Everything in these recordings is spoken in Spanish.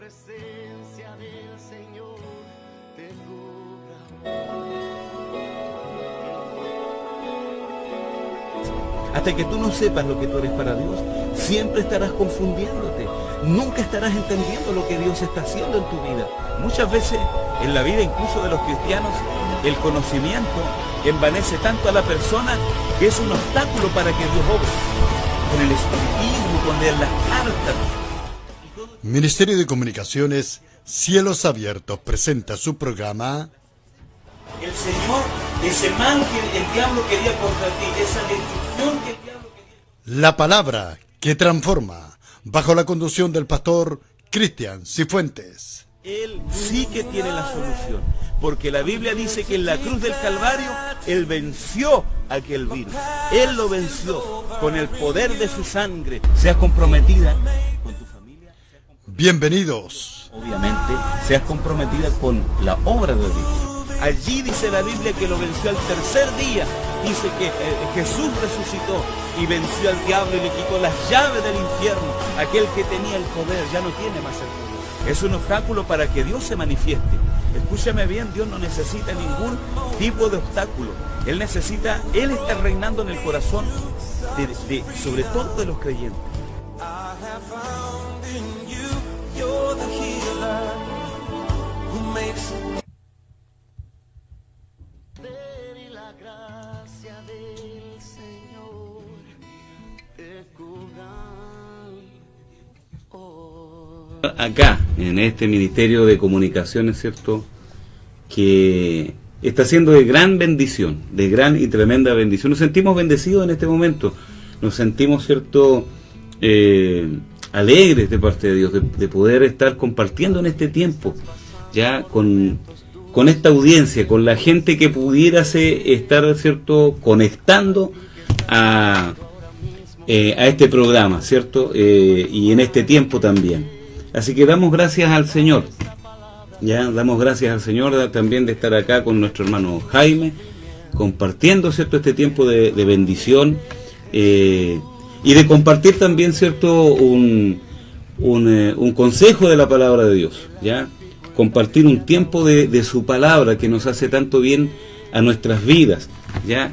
presencia del Señor te cubra. Hasta que tú no sepas lo que tú eres para Dios, siempre estarás confundiéndote. Nunca estarás entendiendo lo que Dios está haciendo en tu vida. Muchas veces en la vida, incluso de los cristianos, el conocimiento envanece tanto a la persona que es un obstáculo para que Dios obre. Con el espiritismo, con leer las cartas. Ministerio de Comunicaciones Cielos Abiertos presenta su programa El Señor, ese mal que el diablo quería contra ti, esa destrucción que el diablo quería. La Palabra que Transforma, bajo la conducción del pastor Cristian Cifuentes. Él sí que tiene la solución, porque la Biblia dice que en la cruz del Calvario Él venció aquel virus. Él lo venció con el poder de su sangre. Seas comprometida con tu familia. Bienvenidos. Obviamente, seas comprometida con la obra de Dios. Allí dice la Biblia que lo venció al tercer día. Dice que Jesús resucitó y venció al diablo y le quitó las llaves del infierno. Aquel que tenía el poder ya no tiene más el poder. Es un obstáculo para que Dios se manifieste. Escúchame bien, Dios no necesita ningún tipo de obstáculo. Él está reinando en el corazón sobre todo de los creyentes. Y la gracia del Señor te cubra. Acá, en este Ministerio de Comunicaciones, ¿cierto?, que está siendo de gran bendición, de gran y tremenda bendición. Nos sentimos bendecidos en este momento, nos sentimos, ¿cierto?, alegres de parte de Dios, de poder estar compartiendo en este tiempo, ya con esta audiencia, con la gente que pudiera estar, ¿cierto?, conectando a este programa, ¿cierto?, y en este tiempo también. Así que damos gracias al Señor, ya damos gracias al Señor también de estar acá con nuestro hermano Jaime, compartiendo, ¿cierto?, este tiempo de bendición, y de compartir también, ¿cierto?, un consejo de la palabra de Dios, ya compartir un tiempo de su palabra que nos hace tanto bien a nuestras vidas, ya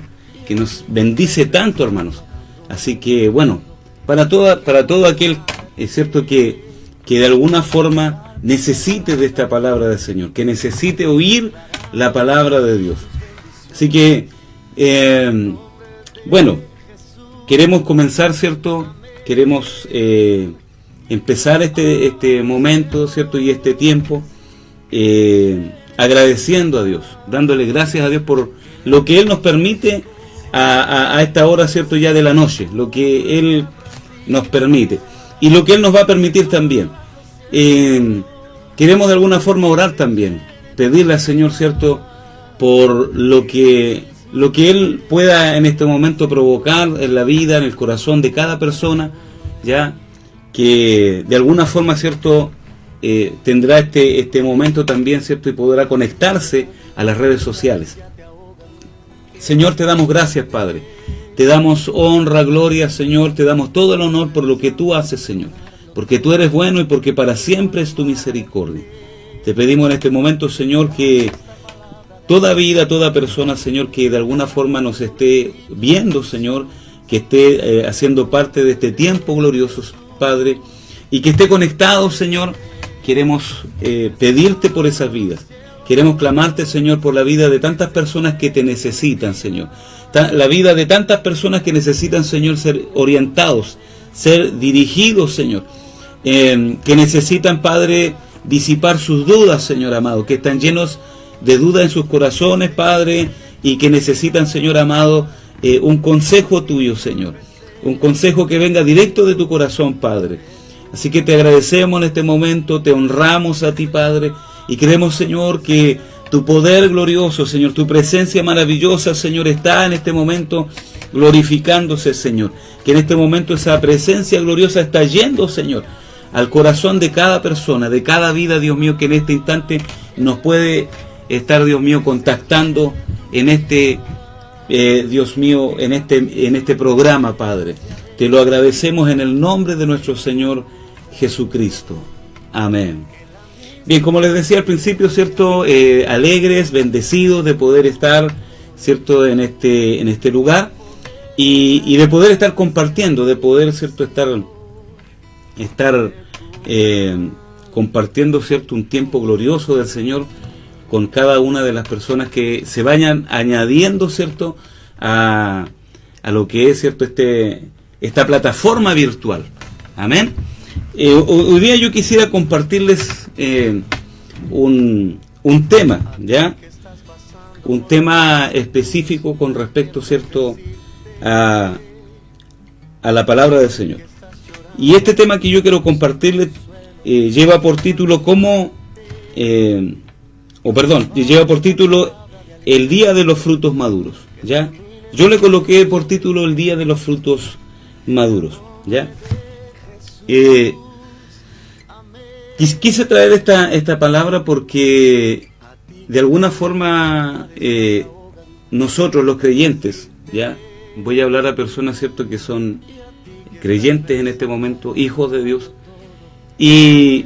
que nos bendice tanto, hermanos. Así que bueno, para todo aquel, es cierto, que de alguna forma necesite de esta palabra del Señor, que necesite oír la palabra de Dios. Así que bueno, queremos comenzar, ¿cierto? Queremos empezar este momento, ¿cierto?, y este tiempo agradeciendo a Dios, dándole gracias a Dios por lo que Él nos permite a esta hora, ¿cierto?, ya de la noche, lo que Él nos permite y lo que Él nos va a permitir también. Queremos de alguna forma orar también, pedirle al Señor, ¿cierto?, por lo que Él pueda en este momento provocar en la vida, en el corazón de cada persona, ya que de alguna forma, ¿cierto?, tendrá este momento también, ¿cierto?, y podrá conectarse a las redes sociales. Señor, te damos gracias, Padre. Te damos honra, gloria, Señor. Te damos todo el honor por lo que tú haces, Señor. Porque tú eres bueno y porque para siempre es tu misericordia. Te pedimos en este momento, Señor, que toda vida, toda persona, Señor, que de alguna forma nos esté viendo, Señor, que esté haciendo parte de este tiempo glorioso, Padre, y que esté conectado, Señor, queremos pedirte por esas vidas. Queremos clamarte, Señor, por la vida de tantas personas que te necesitan, Señor. La vida de tantas personas que necesitan, Señor, ser orientados, ser dirigidos, Señor. Que necesitan, Padre, disipar sus dudas, Señor amado. Que están llenos de dudas en sus corazones, Padre. Y que necesitan, Señor amado, un consejo tuyo, Señor. Un consejo que venga directo de tu corazón, Padre. Así que te agradecemos en este momento, te honramos a ti, Padre. Y creemos, Señor, que tu poder glorioso, Señor, tu presencia maravillosa, Señor, está en este momento glorificándose, Señor. Que en este momento esa presencia gloriosa está yendo, Señor, al corazón de cada persona, de cada vida, Dios mío, que en este instante nos puede estar, Dios mío, contactando en este, Dios mío, en este programa, Padre. Te lo agradecemos en el nombre de nuestro Señor Jesucristo. Amén. Bien, como les decía al principio, ¿cierto? Alegres, bendecidos de poder estar, ¿cierto? En este lugar y de poder estar compartiendo, de poder, ¿cierto? Estar compartiendo, ¿cierto? Un tiempo glorioso del Señor con cada una de las personas que se vayan añadiendo, ¿cierto? A lo que es, ¿cierto? Esta plataforma virtual. Amén. Hoy día yo quisiera compartirles un tema, ¿ya? Un tema específico con respecto, ¿cierto? A la palabra del Señor. Y este tema que yo quiero compartirles lleva por título lleva por título El Día de los Frutos Maduros, ¿ya? Yo le coloqué por título El Día de los Frutos Maduros, ¿ya? Quise traer esta palabra porque de alguna forma nosotros los creyentes, ¿ya? Voy a hablar a personas, ¿cierto?, que son creyentes en este momento, hijos de Dios, y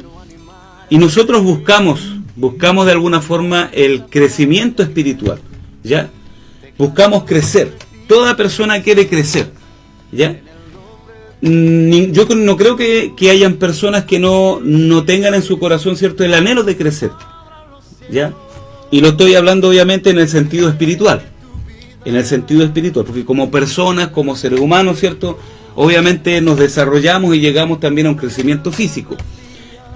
nosotros buscamos de alguna forma el crecimiento espiritual, ¿ya? Buscamos crecer. Toda persona quiere crecer, ¿ya? Yo no creo que hayan personas que no tengan en su corazón, ¿cierto?, el anhelo de crecer, ¿ya? Y lo estoy hablando obviamente en el sentido espiritual, porque como personas, como seres humanos, ¿cierto?, obviamente nos desarrollamos y llegamos también a un crecimiento físico,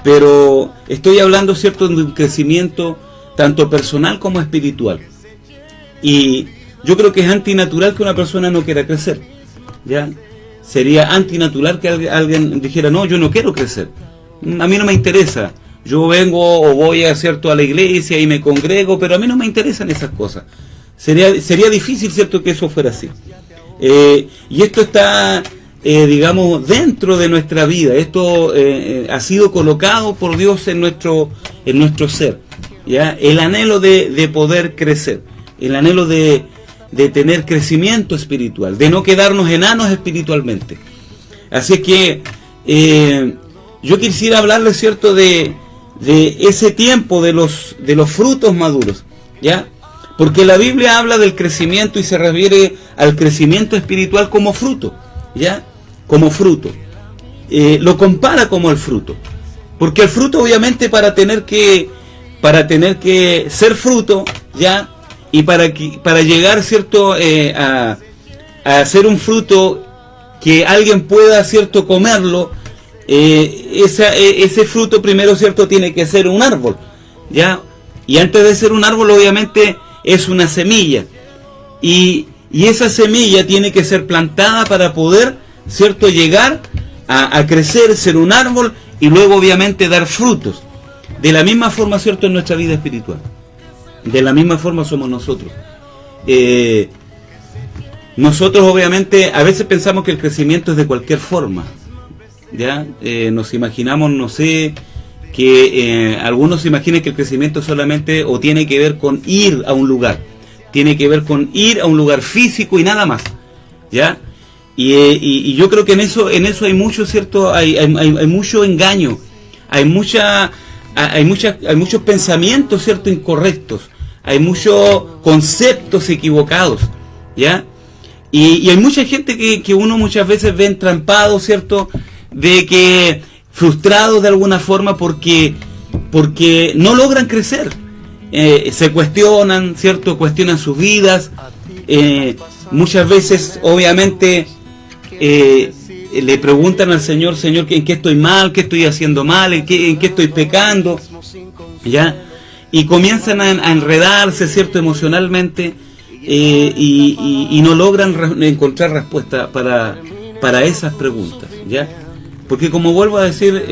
pero estoy hablando, ¿cierto?, de un crecimiento tanto personal como espiritual. Y yo creo que es antinatural que una persona no quiera crecer, ¿ya? Sería antinatural que alguien dijera, no, yo no quiero crecer, a mí no me interesa, yo vengo o voy a la iglesia y me congrego, pero a mí no me interesan esas cosas. Sería difícil, ¿cierto?, que eso fuera así. Y esto está, digamos, dentro de nuestra vida. Esto ha sido colocado por Dios en nuestro ser, ¿ya? El anhelo de poder crecer, el anhelo de tener crecimiento espiritual, de no quedarnos enanos espiritualmente. Así es que yo quisiera hablarles, ¿cierto?, de ese tiempo de los frutos maduros, ¿ya? Porque la Biblia habla del crecimiento y se refiere al crecimiento espiritual como fruto, ¿ya? Como fruto. Lo compara como el fruto. Porque el fruto, obviamente, para tener que ser fruto, ¿ya? Y para llegar, ¿cierto?, a ser un fruto que alguien pueda, ¿cierto?, comerlo, ese fruto primero, ¿cierto?, tiene que ser un árbol, ¿ya? Y antes de ser un árbol, obviamente, es una semilla. Y esa semilla tiene que ser plantada para poder, ¿cierto?, llegar a crecer, ser un árbol y luego, obviamente, dar frutos. De la misma forma, ¿cierto?, en nuestra vida espiritual. De la misma forma somos nosotros. Nosotros, obviamente, a veces pensamos que el crecimiento es de cualquier forma, ¿ya? Nos imaginamos, no sé, que algunos se imaginan que el crecimiento solamente o tiene que ver con ir a un lugar, tiene que ver con ir a un lugar físico y nada más, ¿ya? Y yo creo que en eso hay mucho, ¿cierto? Hay mucho engaño, hay muchos pensamientos, ¿cierto?, incorrectos, hay muchos conceptos equivocados, ¿ya? Y hay mucha gente que uno muchas veces ve entrampado, ¿cierto?, de que frustrados de alguna forma porque no logran crecer, se cuestionan, ¿cierto?, cuestionan sus vidas, muchas veces, obviamente, le preguntan al Señor, Señor, ¿en qué estoy mal? ¿Qué estoy haciendo mal? ¿En qué estoy pecando? ¿Ya? Y comienzan a enredarse, ¿cierto?, emocionalmente, y no logran encontrar respuesta para esas preguntas, ¿ya? Porque, como vuelvo a decir,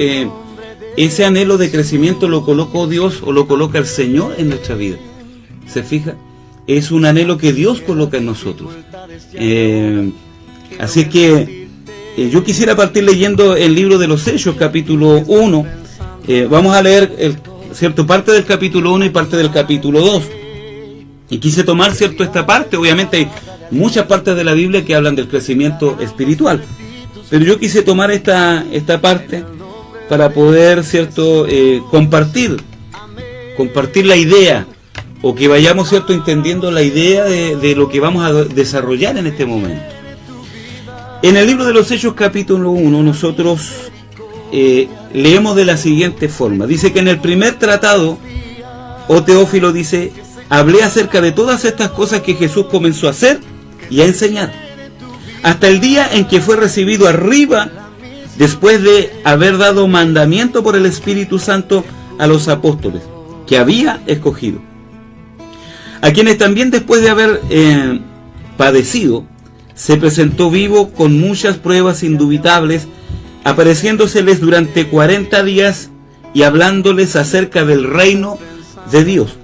ese anhelo de crecimiento lo colocó Dios o lo coloca el Señor en nuestra vida. ¿Se fija? Es un anhelo que Dios coloca en nosotros. Así que yo quisiera partir leyendo el libro de los Hechos, capítulo 1. Vamos a leer parte del capítulo 1 y parte del capítulo 2. Y quise tomar, ¿cierto?, esta parte. Obviamente hay muchas partes de la Biblia que hablan del crecimiento espiritual, pero yo quise tomar esta parte para poder, ¿cierto?, compartir la idea, o que vayamos, ¿cierto?, entendiendo la idea de lo que vamos a desarrollar en este momento. En el libro de los Hechos, capítulo 1, nosotros leemos de la siguiente forma. Dice que en el primer tratado, oh Teófilo, dice, hablé acerca de todas estas cosas que Jesús comenzó a hacer y a enseñar, hasta el día en que fue recibido arriba, después de haber dado mandamiento por el Espíritu Santo a los apóstoles que había escogido, a quienes también después de haber padecido, se presentó vivo con muchas pruebas indubitables, apareciéndoseles durante 40 días y hablándoles acerca del reino de Dios.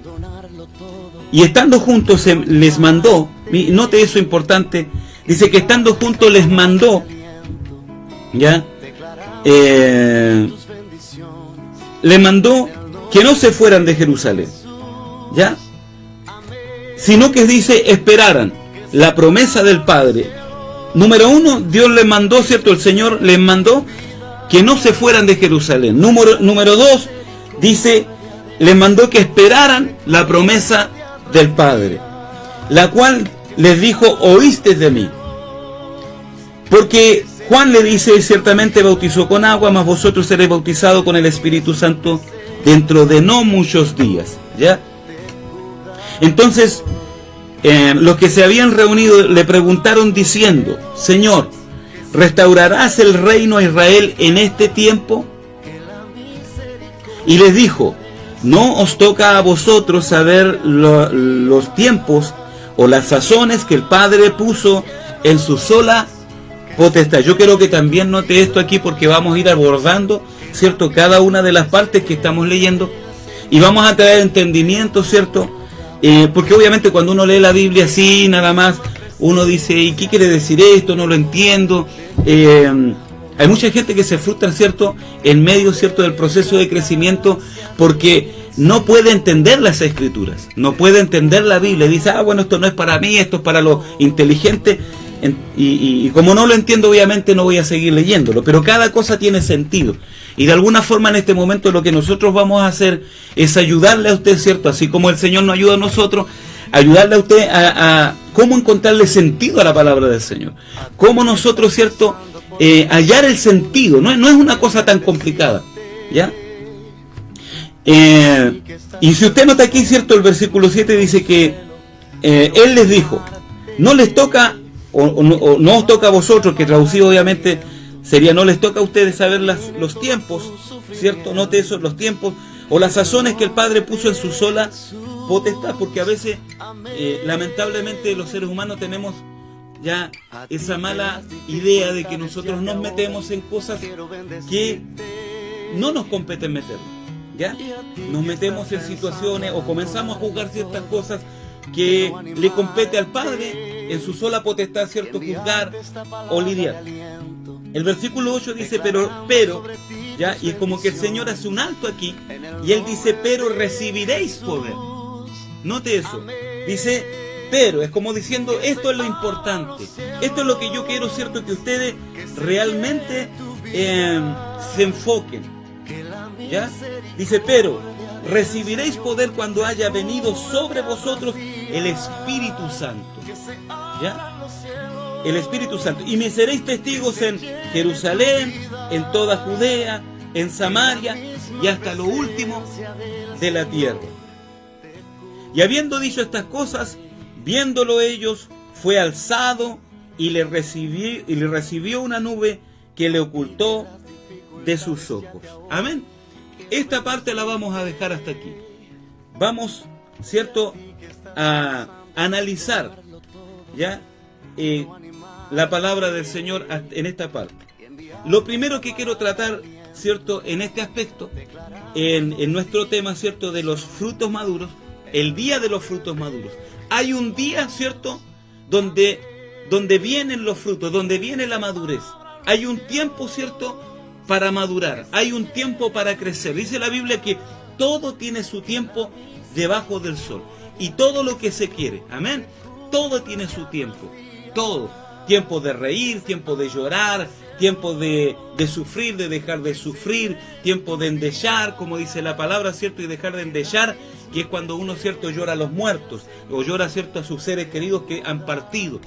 Y estando juntos les mandó, note eso importante, dice que estando juntos les mandó, ¿ya? Les mandó que no se fueran de Jerusalén, ¿ya?, sino que dice esperaran la promesa del Padre. Número uno, Dios les mandó, ¿cierto?, el Señor les mandó que no se fueran de Jerusalén. Número dos, dice, les mandó que esperaran la promesa del Padre, la cual les dijo, oíste de mí. Porque Juan le dice, ciertamente bautizó con agua, mas vosotros seréis bautizados con el Espíritu Santo dentro de no muchos días, ¿ya? Entonces, los que se habían reunido le preguntaron diciendo, Señor, ¿restaurarás el reino a Israel en este tiempo? Y les dijo, no os toca a vosotros saber los tiempos o las sazones que el Padre puso en su sola potestad. Yo quiero que también note esto aquí, porque vamos a ir abordando, ¿cierto?, cada una de las partes que estamos leyendo, y vamos a traer entendimiento, ¿cierto? Porque obviamente cuando uno lee la Biblia así, nada más, uno dice, ¿y qué quiere decir esto? No lo entiendo. Hay mucha gente que se frustra, ¿cierto?, en medio, ¿cierto?, del proceso de crecimiento, porque no puede entender las Escrituras, no puede entender la Biblia. Dice, bueno, esto no es para mí, esto es para los inteligentes. Y como no lo entiendo, obviamente no voy a seguir leyéndolo, pero cada cosa tiene sentido, y de alguna forma en este momento lo que nosotros vamos a hacer es ayudarle a usted, ¿cierto?, así como el Señor nos ayuda a nosotros, ayudarle a usted a cómo encontrarle sentido a la palabra del Señor, cómo nosotros, ¿cierto?, hallar el sentido. No es una cosa tan complicada, ¿ya? Y si usted nota aquí, ¿cierto?, el versículo 7 dice que Él les dijo, no les toca, o no os toca a vosotros, que traducido obviamente sería no les toca a ustedes saber los tiempos, ¿cierto? Note eso, los tiempos o las sazones que el Padre puso en su sola potestad, porque a veces lamentablemente los seres humanos tenemos ya esa mala idea de que nosotros nos metemos en cosas que no nos competen meternos, ¿ya? Nos metemos en situaciones o comenzamos a juzgar ciertas cosas que le compete al Padre en su sola potestad, ¿cierto?, juzgar o lidiar. El versículo 8 dice, pero, ¿ya? Y es como que el Señor hace un alto aquí, y Él dice, pero recibiréis poder. Note eso, dice, pero, es como diciendo, esto es lo importante, esto es lo que yo quiero, ¿cierto?, que ustedes realmente se enfoquen, ¿ya? Dice, pero recibiréis poder cuando haya venido sobre vosotros el Espíritu Santo, ¿ya? El Espíritu Santo. Y me seréis testigos en Jerusalén, en toda Judea, en Samaria y hasta lo último de la tierra. Y habiendo dicho estas cosas, viéndolo ellos, fue alzado y le recibió una nube que le ocultó de sus ojos. Amén. Esta parte la vamos a dejar hasta aquí. Vamos, ¿cierto?, a analizar, ¿ya?, la palabra del Señor en esta parte. Lo primero que quiero tratar, ¿cierto?, en este aspecto, en nuestro tema, ¿cierto?, de los frutos maduros, el día de los frutos maduros. Hay un día, ¿cierto?, donde vienen los frutos, donde viene la madurez. Hay un tiempo, ¿cierto?, para madurar. Hay un tiempo para crecer. Dice la Biblia que todo tiene su tiempo debajo del sol. Y todo lo que se quiere, amén, todo tiene su tiempo. Todo. Tiempo de reír, tiempo de llorar, tiempo de sufrir, de dejar de sufrir, tiempo de endechar, como dice la palabra, ¿cierto? Y dejar de endechar, que es cuando uno, ¿cierto?, llora a los muertos, o llora, ¿cierto?, a sus seres queridos que han partido.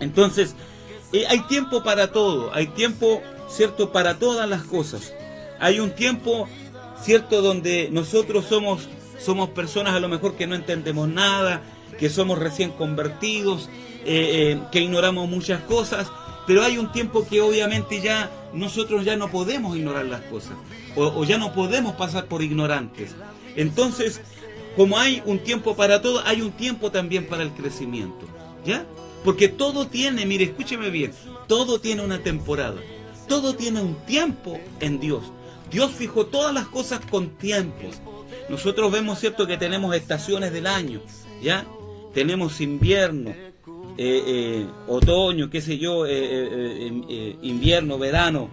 Entonces, hay tiempo para todo, hay tiempo, ¿cierto?, para todas las cosas. Hay un tiempo, ¿cierto?, donde nosotros somos personas a lo mejor que no entendemos nada, que somos recién convertidos, que ignoramos muchas cosas, pero hay un tiempo que obviamente ya nosotros ya no podemos ignorar las cosas, o ya no podemos pasar por ignorantes. Entonces, como hay un tiempo para todo, hay un tiempo también para el crecimiento, ¿ya? Porque todo tiene, mire, escúcheme bien, todo tiene una temporada, todo tiene un tiempo en Dios. Dios fijó todas las cosas con tiempos. Nosotros vemos, ¿cierto?, que tenemos estaciones del año, ¿ya? Tenemos invierno, otoño, qué sé yo, invierno, verano,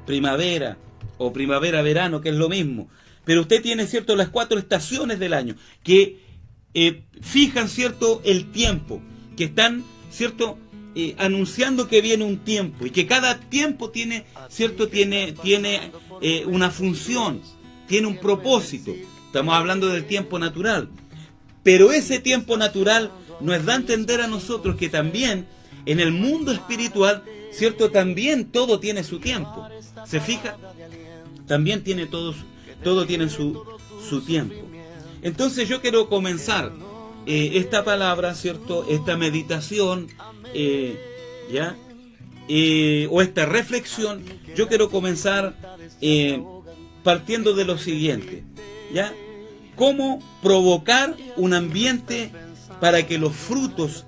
primavera, o primavera-verano, que es lo mismo. Pero usted tiene, ¿cierto?, las 4 estaciones del año, que fijan, ¿cierto?, el tiempo, que están, ¿cierto?, anunciando que viene un tiempo, y que cada tiempo tiene, ¿cierto?, tiene una función, tiene un propósito. Estamos hablando del tiempo natural. Pero ese tiempo natural nos da a entender a nosotros que también en el mundo espiritual, ¿cierto?, también todo tiene su tiempo. ¿Se fija? También tiene todo tiene su tiempo. Entonces yo quiero comenzar esta palabra, ¿cierto?, esta meditación, ¿ya? O esta reflexión, yo quiero comenzar partiendo de lo siguiente, ¿ya? ¿Cómo provocar un ambiente para que los frutos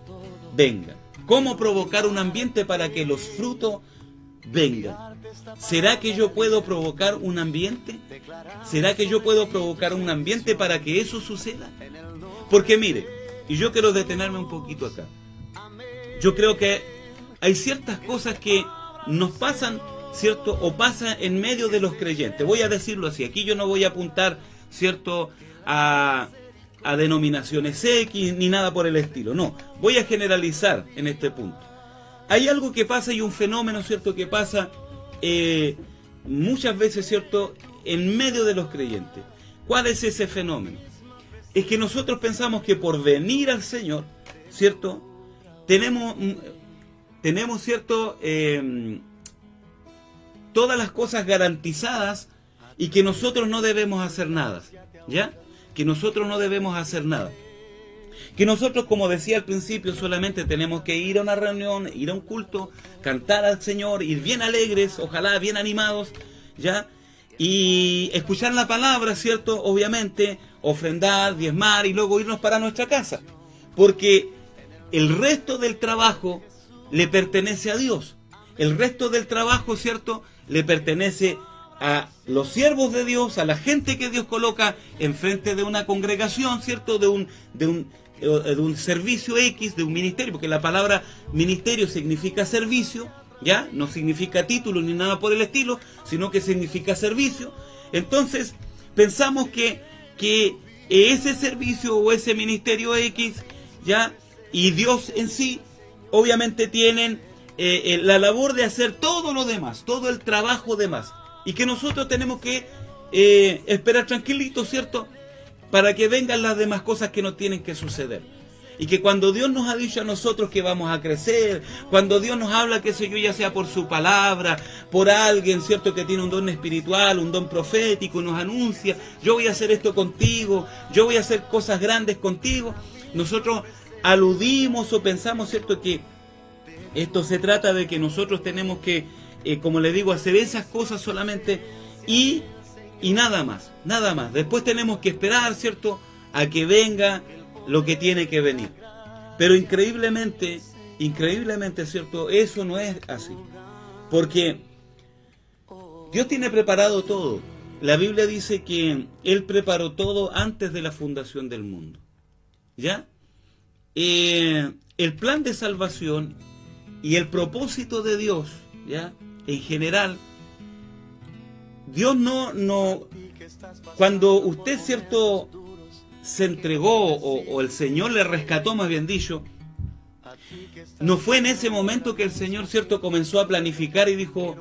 vengan? ¿Cómo provocar un ambiente para que los frutos vengan? ¿Será que yo puedo provocar un ambiente? ¿Será que yo puedo provocar un ambiente para que eso suceda? Porque mire, y yo quiero detenerme un poquito acá. Yo creo que hay ciertas cosas que nos pasan, ¿cierto?, o pasan en medio de los creyentes. Voy a decirlo así, aquí yo no voy a apuntar, ¿cierto?, a denominaciones X ni nada por el estilo. No, voy a generalizar en este punto. Hay algo que pasa y un fenómeno, ¿cierto?, que pasa muchas veces, ¿cierto?, en medio de los creyentes. ¿Cuál es ese fenómeno? Es que nosotros pensamos que por venir al Señor, ¿cierto?, tenemos ¿cierto?, todas las cosas garantizadas, y que nosotros no debemos hacer nada, ¿ya? Que nosotros no debemos hacer nada. Que nosotros, como decía al principio, solamente tenemos que ir a una reunión, ir a un culto, cantar al Señor, ir bien alegres, ojalá bien animados, ¿ya? Y escuchar la palabra, ¿cierto? Obviamente, ofrendar, diezmar y luego irnos para nuestra casa. Porque el resto del trabajo le pertenece a Dios. El resto del trabajo, ¿cierto?, le pertenece a los siervos de Dios, a la gente que Dios coloca enfrente de una congregación, ¿cierto?, de un servicio X, de un ministerio, porque la palabra ministerio significa servicio, ¿ya? No significa título ni nada por el estilo, sino que significa servicio. Entonces, pensamos que ese servicio o ese ministerio X, ¿ya?, y Dios en sí, obviamente tienen la labor de hacer todo lo demás, todo el trabajo demás. Y que nosotros tenemos que esperar tranquilitos, ¿cierto?, para que vengan las demás cosas que nos tienen que suceder. Y que cuando Dios nos ha dicho a nosotros que vamos a crecer, cuando Dios nos habla, qué sé yo, ya sea por su palabra, por alguien, ¿cierto?, que tiene un don espiritual, un don profético, y nos anuncia, yo voy a hacer esto contigo, yo voy a hacer cosas grandes contigo, nosotros aludimos o pensamos, ¿cierto?, que esto se trata de que nosotros tenemos que, como le digo, hacer esas cosas solamente y nada más, nada más. Después tenemos que esperar, ¿cierto?, a que venga lo que tiene que venir. Pero increíblemente, ¿cierto?, eso no es así. Porque Dios tiene preparado todo. La Biblia dice que Él preparó todo antes de la fundación del mundo. ¿Ya? El plan de salvación y el propósito de Dios, ¿ya?, en general, Dios no cuando usted, ¿cierto?, se entregó o el Señor le rescató, más bien dicho, No fue en ese momento que el Señor, ¿cierto?, comenzó a planificar y dijo,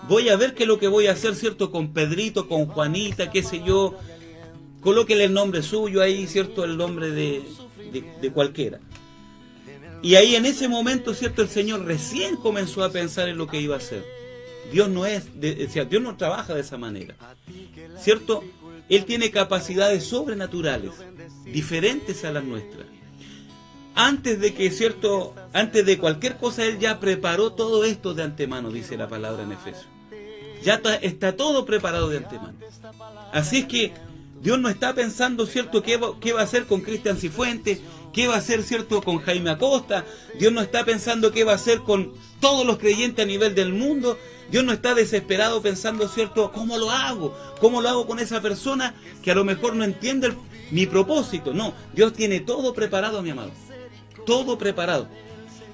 voy a ver qué es lo que voy a hacer, ¿cierto?, con Pedrito, con Juanita, qué sé yo, colóquele el nombre suyo ahí, ¿cierto?, el nombre de cualquiera. Y ahí en ese momento, ¿cierto?, el Señor recién comenzó a pensar en lo que iba a hacer. Dios Dios no trabaja de esa manera, ¿cierto? Él tiene capacidades sobrenaturales, diferentes a las nuestras. Antes de cualquier cosa, Él ya preparó todo esto de antemano, dice la palabra en Efesios. Ya está todo preparado de antemano. Así es que Dios no está pensando, ¿cierto?, qué va a hacer con Cristian Cifuentes, qué va a hacer, ¿cierto?, con Jaime Acosta. Dios no está pensando qué va a hacer con todos los creyentes a nivel del mundo. Dios no está desesperado pensando, ¿cierto?, ¿cómo lo hago? ¿Cómo lo hago con esa persona que a lo mejor no entiende mi propósito? No, Dios tiene todo preparado, mi amado. Todo preparado.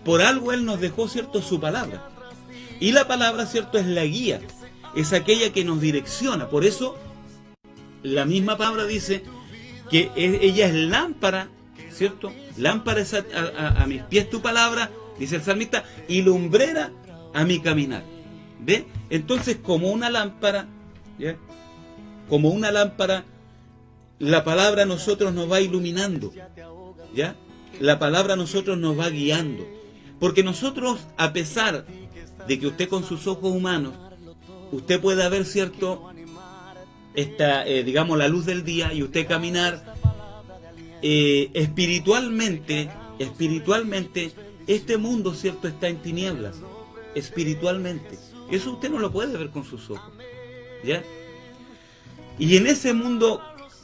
Por algo Él nos dejó, ¿cierto?, su palabra. Y la palabra, ¿cierto?, es la guía. Es aquella que nos direcciona. Por eso, la misma palabra dice que ella es lámpara, ¿cierto? Lámpara es a mis pies tu palabra, dice el salmista, y lumbrera a mi caminar. ¿Ve? Entonces, como una lámpara, ¿ya?, como una lámpara, la palabra a nosotros nos va iluminando, ¿ya? La palabra a nosotros nos va guiando. Porque nosotros, a pesar de que usted con sus ojos humanos, usted pueda ver, ¿cierto?, digamos, la luz del día, y usted caminar espiritualmente, este mundo, ¿cierto?, está en tinieblas, espiritualmente. Eso usted no lo puede ver con sus ojos, ¿ya? Y en ese mundo,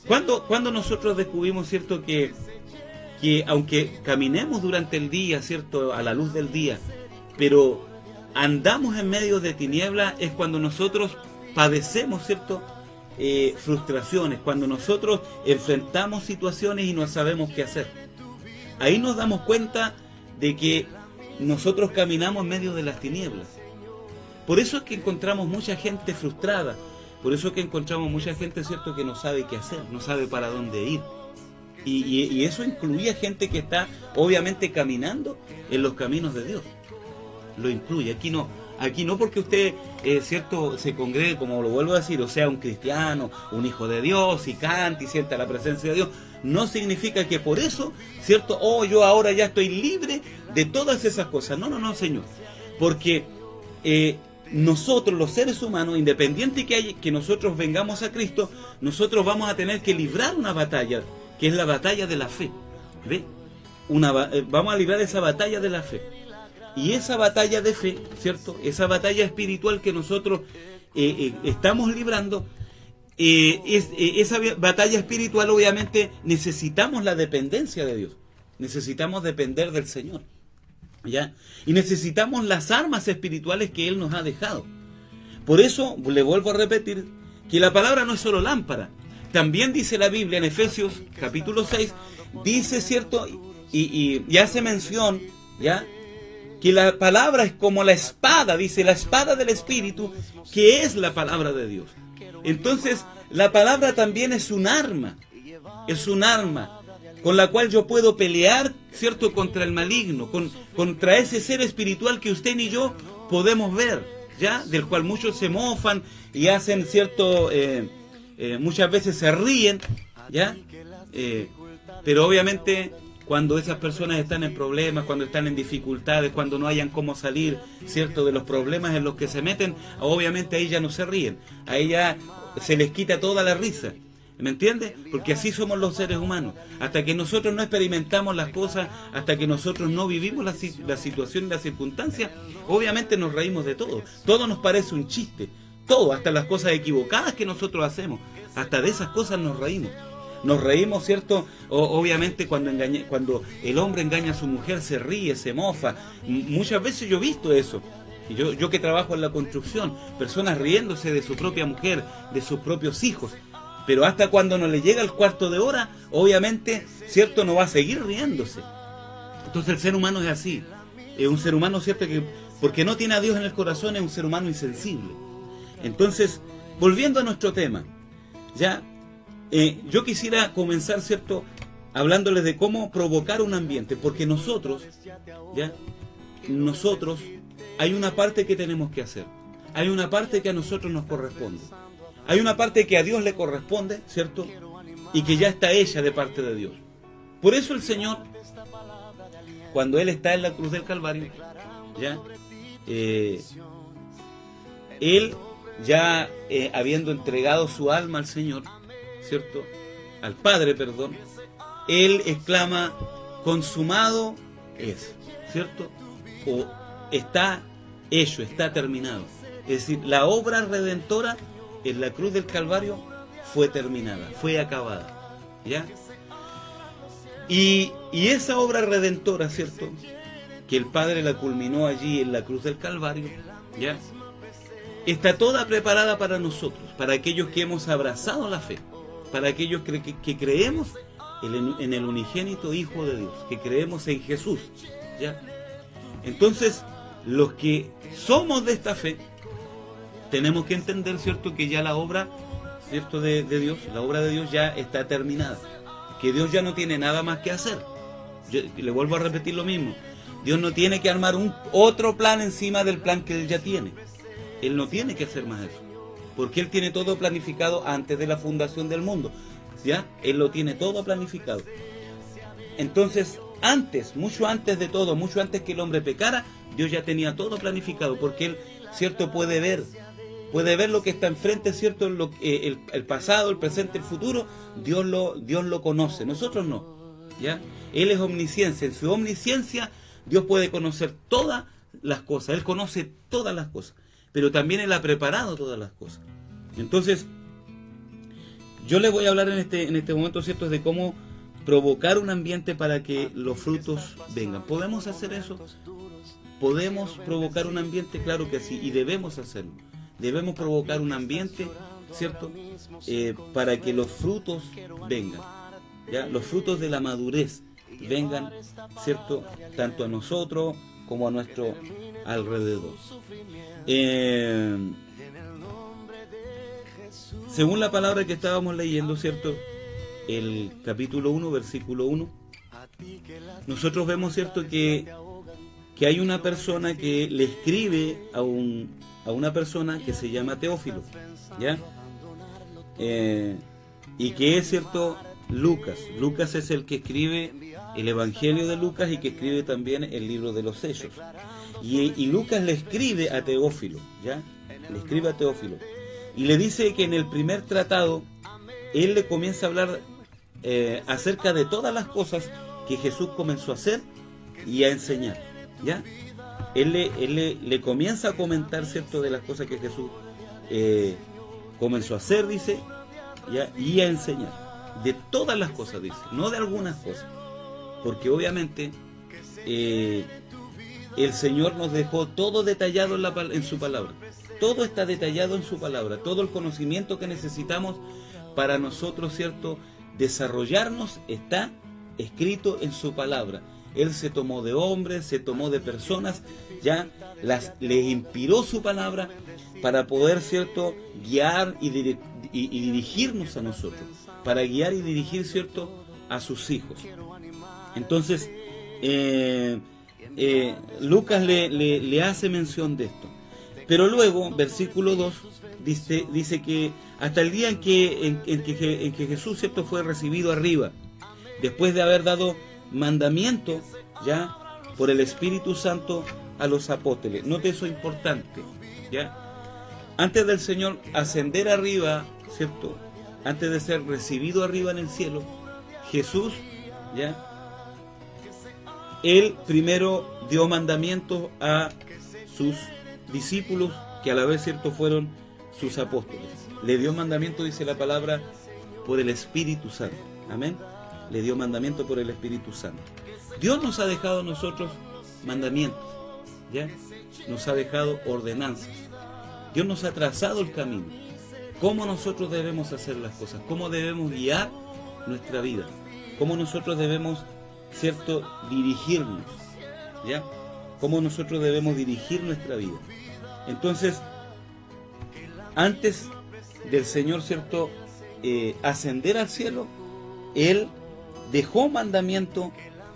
cuando nosotros descubrimos, ¿cierto?, que aunque caminemos durante el día, ¿cierto?, a la luz del día, pero andamos en medio de tinieblas, es cuando nosotros padecemos, ¿cierto?, frustraciones, cuando nosotros enfrentamos situaciones y no sabemos qué hacer. Ahí nos damos cuenta de que nosotros caminamos en medio de las tinieblas. Por eso es que encontramos mucha gente frustrada, por eso es que encontramos mucha gente, ¿cierto?, que no sabe qué hacer, no sabe para dónde ir. Y eso incluye a gente que está obviamente caminando en los caminos de Dios. Lo incluye. Aquí no porque usted, ¿cierto?, se congregue, como lo vuelvo a decir, o sea un cristiano, un hijo de Dios, y cante y sienta la presencia de Dios. No significa que por eso, ¿cierto?, yo ahora ya estoy libre de todas esas cosas. No, Señor. Porque nosotros, los seres humanos, independiente que nosotros vengamos a Cristo, nosotros vamos a tener que librar una batalla, que es la batalla de la fe. ¿Ve? Vamos a librar esa batalla de la fe. Y esa batalla de fe, ¿cierto?, esa batalla espiritual que nosotros estamos librando, esa batalla espiritual, obviamente necesitamos la dependencia de Dios. Necesitamos depender del Señor, ¿ya? Y necesitamos las armas espirituales que Él nos ha dejado. Por eso, le vuelvo a repetir, que la palabra no es solo lámpara. También dice la Biblia en Efesios capítulo 6, dice, ¿cierto?, y hace mención, ¿ya?, que la palabra es como la espada, dice, la espada del Espíritu, que es la palabra de Dios. Entonces, la palabra también es un arma con la cual yo puedo pelear, ¿cierto?, contra el maligno, contra ese ser espiritual que usted ni yo podemos ver, ¿ya?, del cual muchos se mofan y hacen, ¿cierto?, muchas veces se ríen, ¿ya? Pero obviamente, cuando esas personas están en problemas, cuando están en dificultades, cuando no hayan cómo salir, ¿cierto?, de los problemas en los que se meten, obviamente ahí ya no se ríen, ahí ya se les quita toda la risa, ¿me entiendes? Porque así somos los seres humanos. Hasta que nosotros no experimentamos las cosas, hasta que nosotros no vivimos la situación y las circunstancias, obviamente nos reímos de todo. Todo nos parece un chiste, todo, hasta las cosas equivocadas que nosotros hacemos, hasta de esas cosas nos reímos. Nos reímos, ¿cierto? Obviamente cuando el hombre engaña a su mujer, se ríe, se mofa. Muchas veces yo he visto eso. Yo que trabajo en la construcción, personas riéndose de su propia mujer, de sus propios hijos. Pero hasta cuando no le llega el cuarto de hora, obviamente, ¿cierto?, no va a seguir riéndose. Entonces el ser humano es así. Es un ser humano, ¿cierto?, que porque no tiene a Dios en el corazón, es un ser humano insensible. Entonces, volviendo a nuestro tema, ya... yo quisiera comenzar, ¿cierto?, hablándoles de cómo provocar un ambiente, porque nosotros, hay una parte que tenemos que hacer, hay una parte que a nosotros nos corresponde, hay una parte que a Dios le corresponde, ¿cierto? Y que ya está hecha de parte de Dios. Por eso el Señor, cuando Él está en la cruz del Calvario, Él ya habiendo entregado su alma al Señor, ¿cierto? Al Padre, perdón, Él exclama, consumado es, ¿cierto? O está hecho, está terminado. Es decir, la obra redentora en la cruz del Calvario fue terminada, fue acabada, ¿ya? Y esa obra redentora, ¿cierto?, que el Padre la culminó allí en la cruz del Calvario, ¿ya?, está toda preparada para nosotros, para aquellos que hemos abrazado la fe, para aquellos que creemos en el unigénito Hijo de Dios, que creemos en Jesús, ¿ya? Entonces, los que somos de esta fe, tenemos que entender, ¿cierto?, que ya la obra, ¿cierto?, de Dios, la obra de Dios ya está terminada, que Dios ya no tiene nada más que hacer. Yo le vuelvo a repetir lo mismo, Dios no tiene que armar otro plan encima del plan que Él ya tiene. Él no tiene que hacer más eso, porque Él tiene todo planificado antes de la fundación del mundo, ¿ya? Él lo tiene todo planificado. Entonces, mucho antes de todo, mucho antes que el hombre pecara, Dios ya tenía todo planificado, porque Él, ¿cierto?, puede ver lo que está enfrente, ¿cierto?, el pasado, el presente, el futuro. Dios lo conoce, nosotros no, ¿ya? Él es omnisciencia, en su omnisciencia Dios puede conocer todas las cosas, Él conoce todas las cosas, pero también Él ha preparado todas las cosas. Entonces, yo les voy a hablar en este momento, ¿cierto?, de cómo provocar un ambiente para que los frutos vengan. ¿Podemos hacer eso? ¿Podemos provocar un ambiente? Claro que sí, y debemos hacerlo. Debemos provocar un ambiente, ¿cierto?, para que los frutos vengan, ¿ya? Los frutos de la madurez vengan, ¿cierto?, tanto a nosotros como a nuestro alrededor. Según la palabra que estábamos leyendo, ¿cierto?, el capítulo 1, versículo 1, nosotros vemos, ¿cierto?, que hay una persona que le escribe a una persona que se llama Teófilo, ¿ya? Y que es, ¿cierto?, Lucas. Lucas es el que escribe el Evangelio de Lucas y que escribe también el libro de los Hechos. Y Lucas le escribe a Teófilo, ¿ya? Le escribe a Teófilo. Y le dice que en el primer tratado, él le comienza a hablar acerca de todas las cosas que Jesús comenzó a hacer y a enseñar, ¿ya? Él le comienza a comentar, ¿cierto?, de las cosas que Jesús comenzó a hacer, dice, ¿ya?, y a enseñar. De todas las cosas, dice, no de algunas cosas. Porque obviamente el Señor nos dejó todo detallado en su palabra. Todo está detallado en su palabra. Todo el conocimiento que necesitamos para nosotros, ¿cierto?, desarrollarnos está escrito en su palabra. Él se tomó de hombres, se tomó de personas, ya les inspiró su palabra para poder, ¿cierto?, guiar y dirigirnos a nosotros, para guiar y dirigir, ¿cierto?, a sus hijos. Entonces, Lucas le hace mención de esto. Pero luego, versículo 2, dice que hasta el día en que Jesús, ¿cierto?, fue recibido arriba, después de haber dado mandamiento, ya, por el Espíritu Santo a los apóstoles. Note eso importante, ya. Antes del Señor ascender arriba, ¿cierto?, antes de ser recibido arriba en el cielo, Jesús, ya, Él primero dio mandamientos a sus discípulos, que a la vez, ¿cierto?, fueron sus apóstoles. Le dio mandamiento, dice la palabra, por el Espíritu Santo. Amén. Le dio mandamiento por el Espíritu Santo. Dios nos ha dejado a nosotros mandamientos, ¿ya? Nos ha dejado ordenanzas. Dios nos ha trazado el camino. Cómo nosotros debemos hacer las cosas, cómo debemos guiar nuestra vida, cómo nosotros debemos, ¿cierto?, dirigirnos, ¿ya? Cómo nosotros debemos dirigir nuestra vida. Entonces, antes del Señor, ¿cierto?, ascender al cielo, Él dejó mandamientos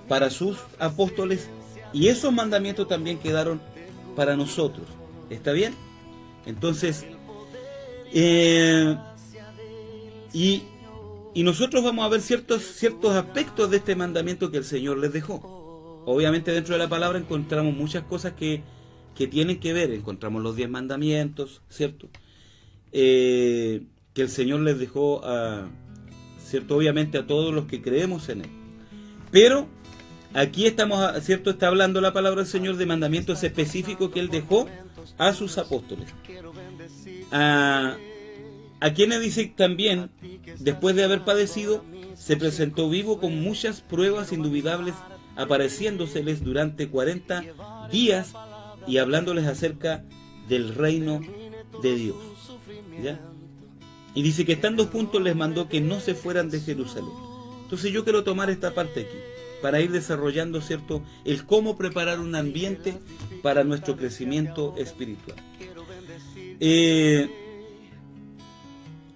para sus apóstoles y esos mandamientos también quedaron para nosotros. ¿Está bien? Entonces, y nosotros vamos a ver ciertos aspectos de este mandamiento que el Señor les dejó. Obviamente dentro de la palabra encontramos muchas cosas que tienen que ver. Encontramos los 10 mandamientos, ¿cierto? Que el Señor les dejó ¿cierto? Obviamente a todos los que creemos en Él. Pero aquí estamos, ¿cierto? Está hablando la palabra del Señor de mandamientos específicos que Él dejó a sus apóstoles. A quienes dice también, después de haber padecido, se presentó vivo con muchas pruebas indubitables, apareciéndoseles durante 40 días y hablándoles acerca del reino de Dios. ¿Ya? Y dice que estando juntos les mandó que no se fueran de Jerusalén. Entonces yo quiero tomar esta parte aquí, para ir desarrollando, ¿cierto?, el cómo preparar un ambiente para nuestro crecimiento espiritual.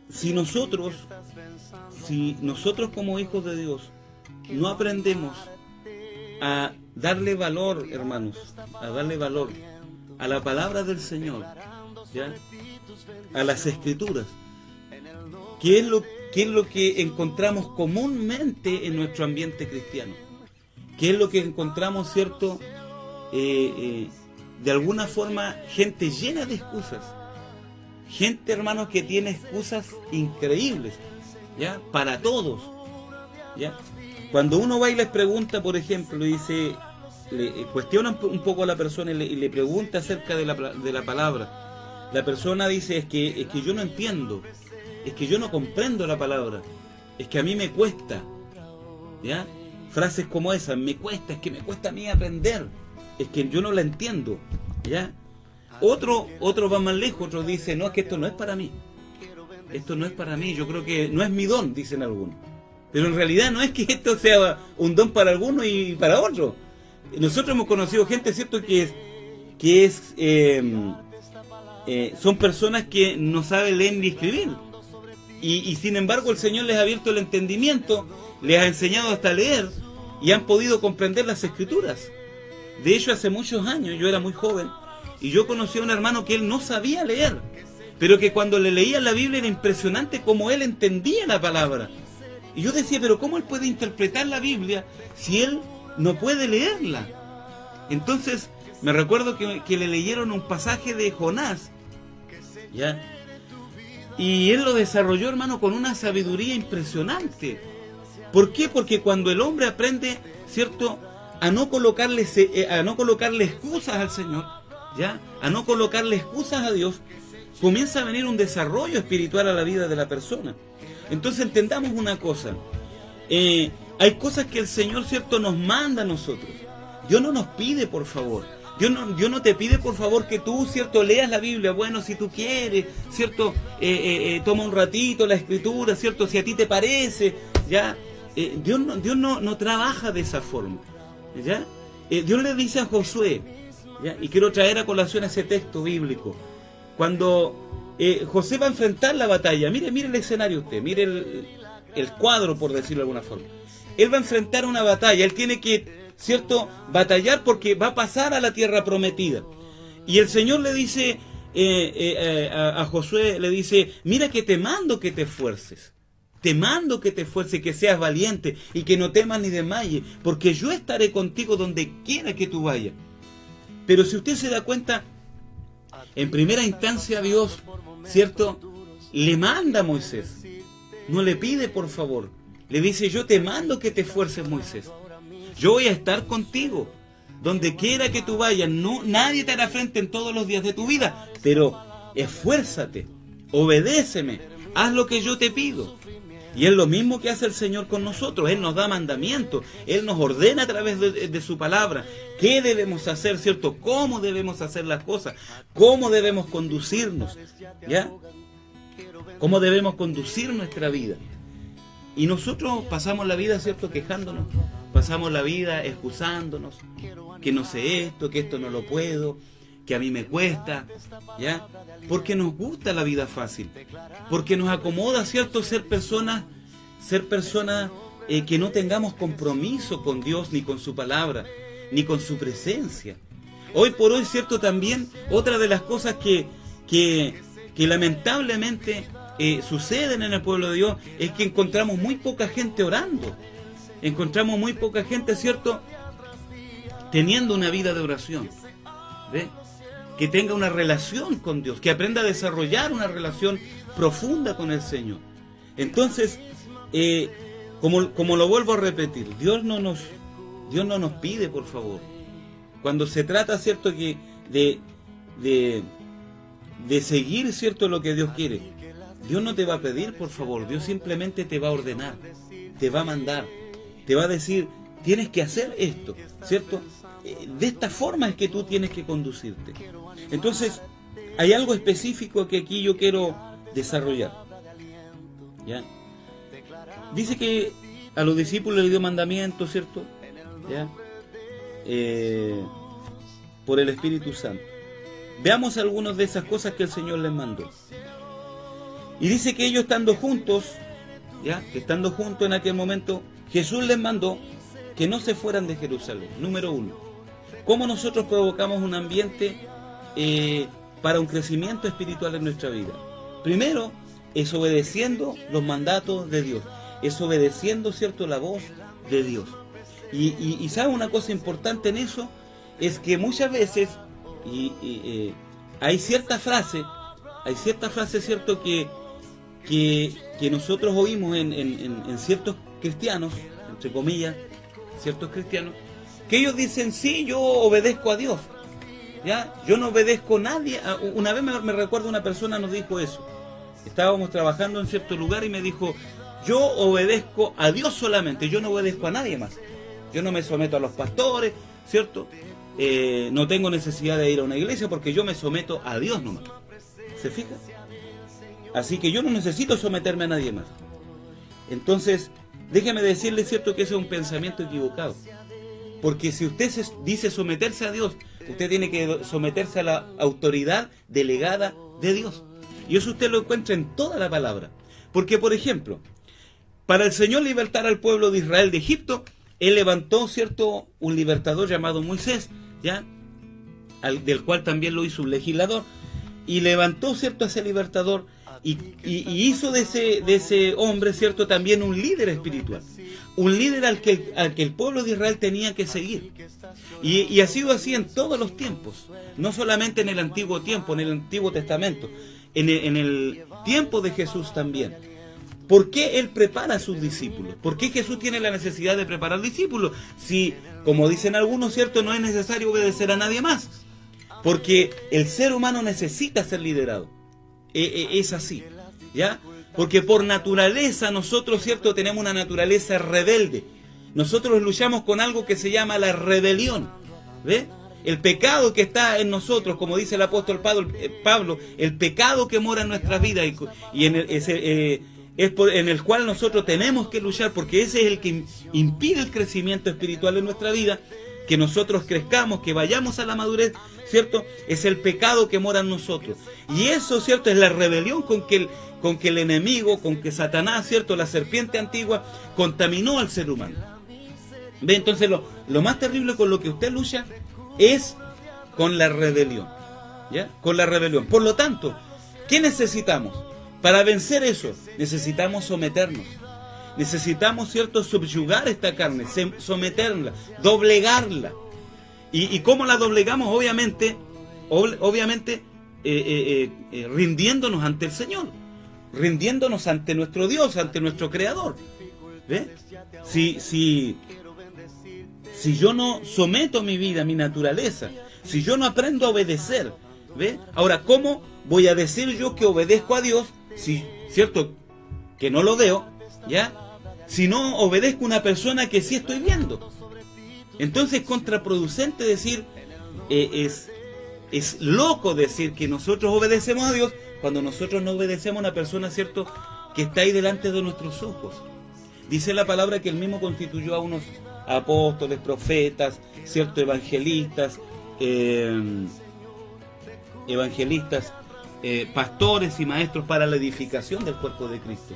Si nosotros como hijos de Dios no aprendemos a darle valor, hermanos, a darle valor a la palabra del Señor, ¿ya?, a las Escrituras, ¿qué es lo que encontramos comúnmente en nuestro ambiente cristiano? ¿Qué es lo que encontramos, cierto? De alguna forma, gente llena de excusas. Gente, hermanos, que tiene excusas increíbles, ¿ya? Para todos, ¿ya? Cuando uno va y les pregunta, por ejemplo, dice, le cuestiona un poco a la persona y le pregunta acerca de la palabra. La persona dice, es que yo no entiendo, es que yo no comprendo la palabra, es que a mí me cuesta, ¿ya? Frases como esas, me cuesta, es que me cuesta a mí aprender, es que yo no la entiendo, ¿ya? Otro va más lejos, otro dice, no, es que esto no es para mí, esto no es para mí, yo creo que no es mi don, dicen algunos. Pero en realidad no es que esto sea un don para algunos y para otros. Nosotros hemos conocido gente, ¿cierto?, son personas que no saben leer ni escribir. Y sin embargo el Señor les ha abierto el entendimiento, les ha enseñado hasta a leer y han podido comprender las Escrituras. De hecho, hace muchos años, yo era muy joven, y yo conocí a un hermano que él no sabía leer, pero que cuando le leía la Biblia era impresionante cómo él entendía la palabra. Y yo decía, pero ¿cómo él puede interpretar la Biblia si él no puede leerla? Entonces, me recuerdo que le leyeron un pasaje de Jonás, ¿ya? Y él lo desarrolló, hermano, con una sabiduría impresionante. ¿Por qué? Porque cuando el hombre aprende, ¿cierto?, a no colocarle excusas al Señor, ¿ya?, a no colocarle excusas a Dios, comienza a venir un desarrollo espiritual a la vida de la persona. Entonces entendamos una cosa, hay cosas que el Señor, ¿cierto?, nos manda a nosotros. Dios no nos pide, por favor. Dios no te pide, por favor, que tú, ¿cierto?, leas la Biblia. Bueno, si tú quieres, ¿cierto?, toma un ratito la Escritura, ¿cierto?, si a ti te parece, ¿ya? Dios no trabaja de esa forma, ¿ya? Dios le dice a Josué, ¿ya?, y quiero traer a colación ese texto bíblico, cuando José va a enfrentar la batalla. Mire el escenario usted, mire el cuadro, por decirlo de alguna forma. Él va a enfrentar una batalla, él tiene que, ¿cierto?, batallar porque va a pasar a la tierra prometida. Y el Señor le dice a Josué, le dice, mira que te mando que te esfuerces. Te mando que te esfuerces, que seas valiente y que no temas ni desmayes, porque yo estaré contigo donde quiera que tú vayas. Pero si usted se da cuenta, en primera instancia Dios, ¿cierto?, le manda a Moisés. No le pide por favor. Le dice, yo te mando que te esfuerces, Moisés. Yo voy a estar contigo donde quiera que tú vayas. No, nadie te hará frente en todos los días de tu vida, pero esfuérzate, obedéceme, haz lo que yo te pido. Y es lo mismo que hace el Señor con nosotros. Él nos da mandamientos, Él nos ordena a través de su palabra qué debemos hacer, ¿cierto?, cómo debemos hacer las cosas, cómo debemos conducirnos, ¿ya?, cómo debemos conducir nuestra vida. Y nosotros pasamos la vida, ¿cierto?, quejándonos, pasamos la vida excusándonos, que no sé esto, que esto no lo puedo, que a mí me cuesta, ¿ya? Porque nos gusta la vida fácil, porque nos acomoda, ¿cierto?, ser personas que no tengamos compromiso con Dios, ni con su palabra, ni con su presencia. Hoy por hoy, ¿cierto? También otra de las cosas que lamentablemente suceden en el pueblo de Dios es que encontramos muy poca gente orando. Encontramos muy poca gente, ¿cierto?, teniendo una vida de oración. ¿Ve? Que tenga una relación con Dios, que aprenda a desarrollar una relación profunda con el Señor. Entonces, como lo vuelvo a repetir, Dios no nos pide, por favor. Cuando se trata, ¿cierto?, que de seguir, ¿cierto?, lo que Dios quiere, Dios no te va a pedir, por favor. Dios simplemente te va a ordenar, te va a mandar, te va a decir, tienes que hacer esto, ¿cierto? De esta forma es que tú tienes que conducirte. Entonces, hay algo específico que aquí yo quiero desarrollar, ¿ya? Dice que a los discípulos les dio mandamiento, ¿cierto? ¿Ya? Por el Espíritu Santo. Veamos algunas de esas cosas que el Señor les mandó. Y dice que ellos estando juntos, ¿ya?, que estando juntos en aquel momento, Jesús les mandó que no se fueran de Jerusalén. Número 1. ¿Cómo nosotros provocamos un ambiente para un crecimiento espiritual en nuestra vida? Primero, es obedeciendo los mandatos de Dios. Es obedeciendo, ¿cierto?, la voz de Dios. Y ¿sabe una cosa importante en eso? Es que muchas veces hay cierta frase, ¿cierto?, que nosotros oímos en ciertos cristianos, entre comillas, ciertos cristianos, que ellos dicen, sí, yo obedezco a Dios, ¿ya? Yo no obedezco a nadie. Una vez me recuerdo una persona nos dijo eso. Estábamos trabajando en cierto lugar y me dijo, yo obedezco a Dios solamente, yo no obedezco a nadie más. Yo no me someto a los pastores, ¿cierto? No tengo necesidad de ir a una iglesia porque yo me someto a Dios nomás. ¿Se fija? Así que yo no necesito someterme a nadie más. Entonces, déjeme decirle, ¿cierto?, que ese es un pensamiento equivocado. Porque si usted dice someterse a Dios, usted tiene que someterse a la autoridad delegada de Dios. Y eso usted lo encuentra en toda la palabra. Porque, por ejemplo, para el Señor libertar al pueblo de Israel de Egipto, Él levantó, ¿cierto?, un libertador llamado Moisés, ¿ya?, del cual también lo hizo un legislador. Y levantó, ¿cierto?, a ese libertador y hizo de ese hombre, ¿cierto?, también un líder espiritual. Un líder al que el pueblo de Israel tenía que seguir. Y ha sido así en todos los tiempos. No solamente en el Antiguo tiempo, en el Antiguo Testamento. En el tiempo de Jesús también. ¿Por qué Él prepara a sus discípulos? ¿Por qué Jesús tiene la necesidad de preparar discípulos? Si, como dicen algunos, ¿cierto?, no es necesario obedecer a nadie más. Porque el ser humano necesita ser liderado. Es así, ¿ya? Porque por naturaleza nosotros, ¿cierto?, tenemos una naturaleza rebelde. Nosotros luchamos con algo que se llama la rebelión, ¿ve? El pecado que está en nosotros, como dice el apóstol Pablo, el pecado que mora en nuestras vidas y en el cual nosotros tenemos que luchar, porque ese es el que impide el crecimiento espiritual en nuestra vida, que nosotros crezcamos, que vayamos a la madurez, ¿cierto? Es el pecado que mora en nosotros. Y eso, ¿cierto?, es la rebelión con que el enemigo, con que Satanás, ¿cierto?, la serpiente antigua, contaminó al ser humano. ¿Ve? Entonces lo más terrible con lo que usted lucha es con la rebelión, ¿ya? Con la rebelión. Por lo tanto, ¿qué necesitamos? Para vencer eso, necesitamos someternos. Necesitamos, ¿cierto?, subyugar esta carne, someterla, doblegarla. ¿Y cómo la doblegamos? Obviamente rindiéndonos ante el Señor, rindiéndonos ante nuestro Dios, ante nuestro Creador. ¿Ve? Si yo no someto mi vida, mi naturaleza, si yo no aprendo a obedecer, ¿ve? Ahora, ¿cómo voy a decir yo que obedezco a Dios si, ¿cierto?, que no lo veo, ¿ya?, si no obedezco a una persona que sí estoy viendo? Entonces es contraproducente decir, es loco decir que nosotros obedecemos a Dios cuando nosotros no obedecemos a una persona, ¿cierto?, que está ahí delante de nuestros ojos. Dice la palabra que Él mismo constituyó a unos apóstoles, profetas, ¿cierto?, evangelistas, pastores y maestros para la edificación del cuerpo de Cristo.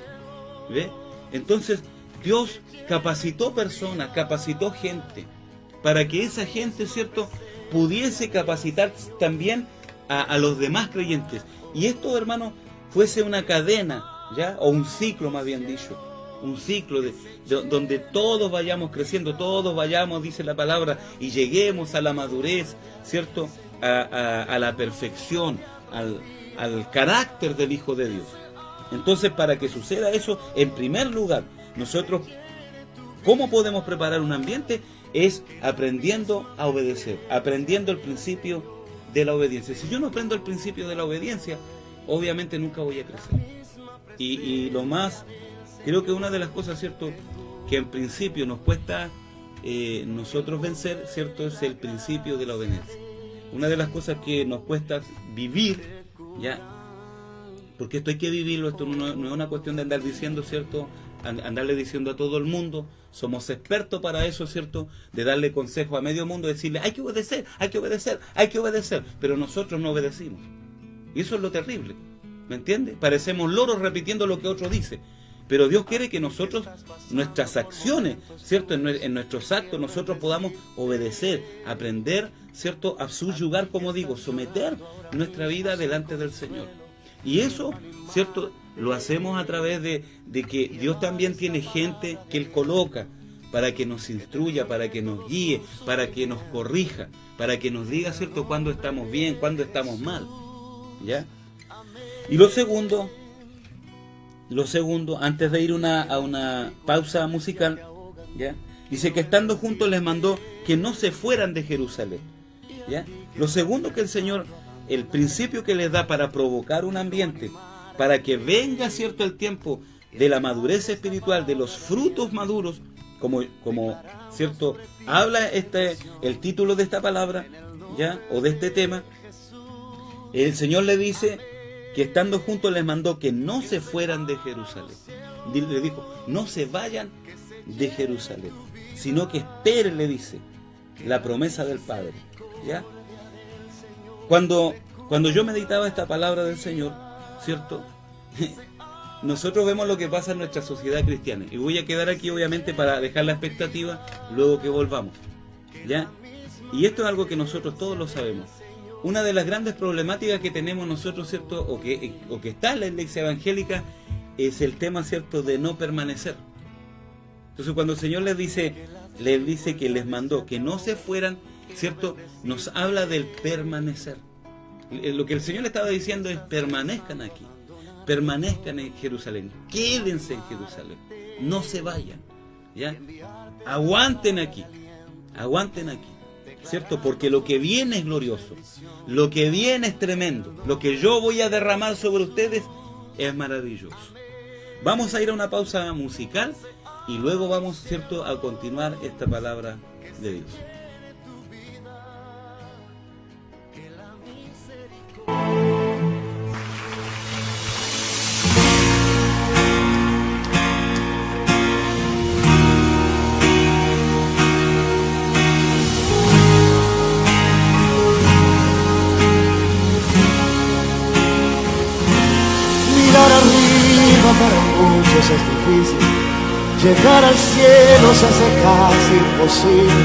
¿Ve? Entonces, Dios capacitó personas, capacitó gente, para que esa gente, ¿cierto?, pudiese capacitar también a los demás creyentes. Y esto, hermano, fuese una cadena, ¿ya? O un ciclo, más bien dicho. Un ciclo donde todos vayamos creciendo, todos vayamos, dice la palabra, y lleguemos a la madurez, ¿cierto?, a la perfección, al carácter del Hijo de Dios. Entonces, para que suceda eso, en primer lugar, nosotros, ¿cómo podemos preparar un ambiente? Es aprendiendo a obedecer, aprendiendo el principio de la obediencia. Si yo no aprendo el principio de la obediencia, obviamente nunca voy a crecer. Y lo más, creo que una de las cosas, ¿cierto?, que en principio nos cuesta nosotros vencer, ¿cierto?, es el principio de la obediencia. Una de las cosas que nos cuesta vivir, ¿ya?, porque esto hay que vivirlo, esto no es una cuestión de andar diciendo, ¿cierto?, andarle diciendo a todo el mundo. Somos expertos para eso, ¿cierto?, de darle consejo a medio mundo, decirle, hay que obedecer, hay que obedecer, hay que obedecer, pero nosotros no obedecimos. Y eso es lo terrible, ¿me entiendes? Parecemos loros repitiendo lo que otro dice, pero Dios quiere que nosotros, nuestras acciones, ¿cierto?, en nuestros actos, nosotros podamos obedecer, aprender, ¿cierto?, a subyugar, como digo, someter nuestra vida delante del Señor. Y eso, ¿cierto?, lo hacemos a través de que Dios también tiene gente que Él coloca para que nos instruya, para que nos guíe, para que nos corrija, para que nos diga, ¿cierto?, cuándo estamos bien, cuándo estamos mal, ¿ya? Y lo segundo, antes de ir a una pausa musical, ¿ya?, dice que estando juntos les mandó que no se fueran de Jerusalén, ¿ya? Lo segundo que el Señor, el principio que les da para provocar un ambiente, para que venga, ¿cierto?, el tiempo de la madurez espiritual, de los frutos maduros, como ¿cierto?, habla el título de esta palabra, ¿ya?, o de este tema. El Señor le dice que estando juntos les mandó que no se fueran de Jerusalén. Le dijo, no se vayan de Jerusalén, sino que esperen, le dice, la promesa del Padre, ¿ya? Cuando yo meditaba esta palabra del Señor, ¿cierto?, nosotros vemos lo que pasa en nuestra sociedad cristiana. Y voy a quedar aquí, obviamente, para dejar la expectativa luego que volvamos, ¿ya? Y esto es algo que nosotros todos lo sabemos. Una de las grandes problemáticas que tenemos nosotros, ¿cierto?, o que está en la iglesia evangélica, es el tema, ¿cierto?, de no permanecer. Entonces, cuando el Señor les dice que les mandó que no se fueran, ¿cierto?, nos habla del permanecer. Lo que el Señor le estaba diciendo es: permanezcan aquí, permanezcan en Jerusalén, quédense en Jerusalén, no se vayan, ¿ya? Aguanten aquí, ¿cierto? Porque lo que viene es glorioso, lo que viene es tremendo, lo que yo voy a derramar sobre ustedes es maravilloso. Vamos a ir a una pausa musical y luego vamos, ¿cierto?, a continuar esta palabra de Dios. Mirar arriba para muchos es difícil, llegar al cielo se hace casi imposible.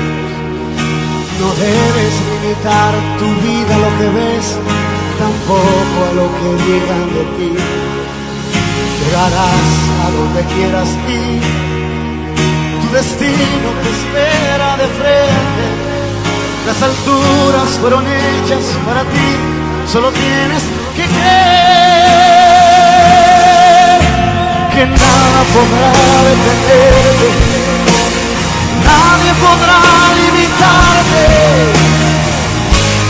No debes limitar tu vida a lo que ves, tampoco a lo que digan de ti. Llegarás a donde quieras ir, tu destino te espera de frente. Las alturas fueron hechas para ti, solo tienes que creer que nada podrá detenerte, nadie podrá limitarte.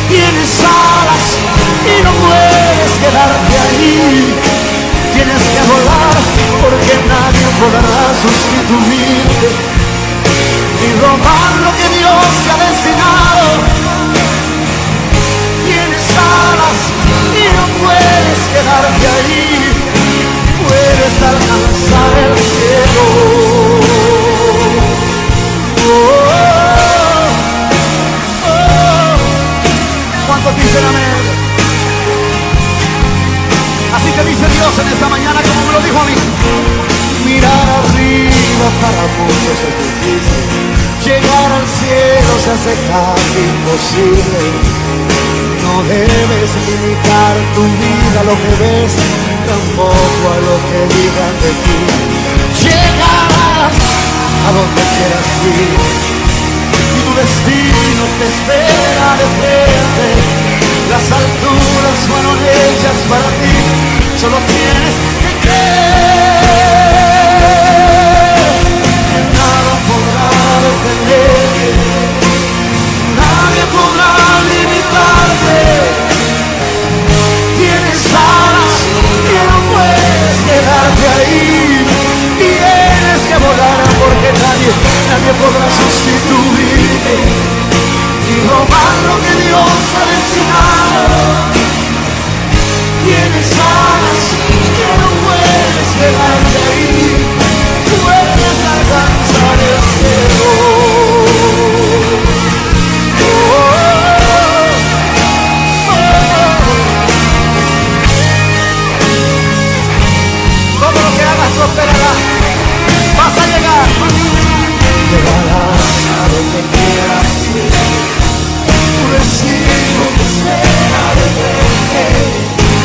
Tienes alas y no puedes quedarte ahí, tienes que volar porque nadie podrá sustituirte ni robar lo que Dios te ha destinado. Tienes alas y no puedes quedarte ahí, puedes alcanzar el cielo. ¿Cuántos dicen amén? Así te dice Dios en esta mañana, como me lo dijo a mí. Mirar arriba para muchos es difícil. Llegar al cielo se hace casi imposible. No debes limitar tu vida a lo que ves, tampoco a lo que digan de ti. Llegarás a donde quieras ir y tu destino te espera de frente. Las alturas fueron hechas para ti, solo tienes que creer que nada podrá detenerte, nadie podrá limitarte. Tienes alas que no puedes quedarte ahí, tienes que volar porque nadie podrá sustituirte y robar lo que Dios ha destinado. Tienes alas que no puedes quedarte ahí, puedes alcanzar el cielo. Todo lo que hagas prosperará, vas a llegar. Llegarás a donde quieras ir, tu destino te espera de frente.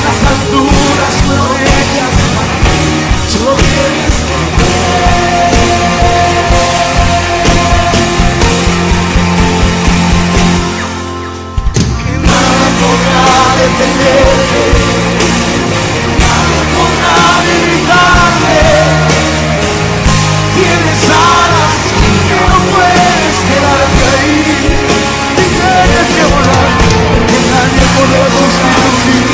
Las alturas fueron hechas para ti, solo tienes que creer. Que nada podrá detenerte, nada podrá limitarte. Tienes alas que no puedes quedarte ahí, y tienes que volar, que nadie podrá sustituirte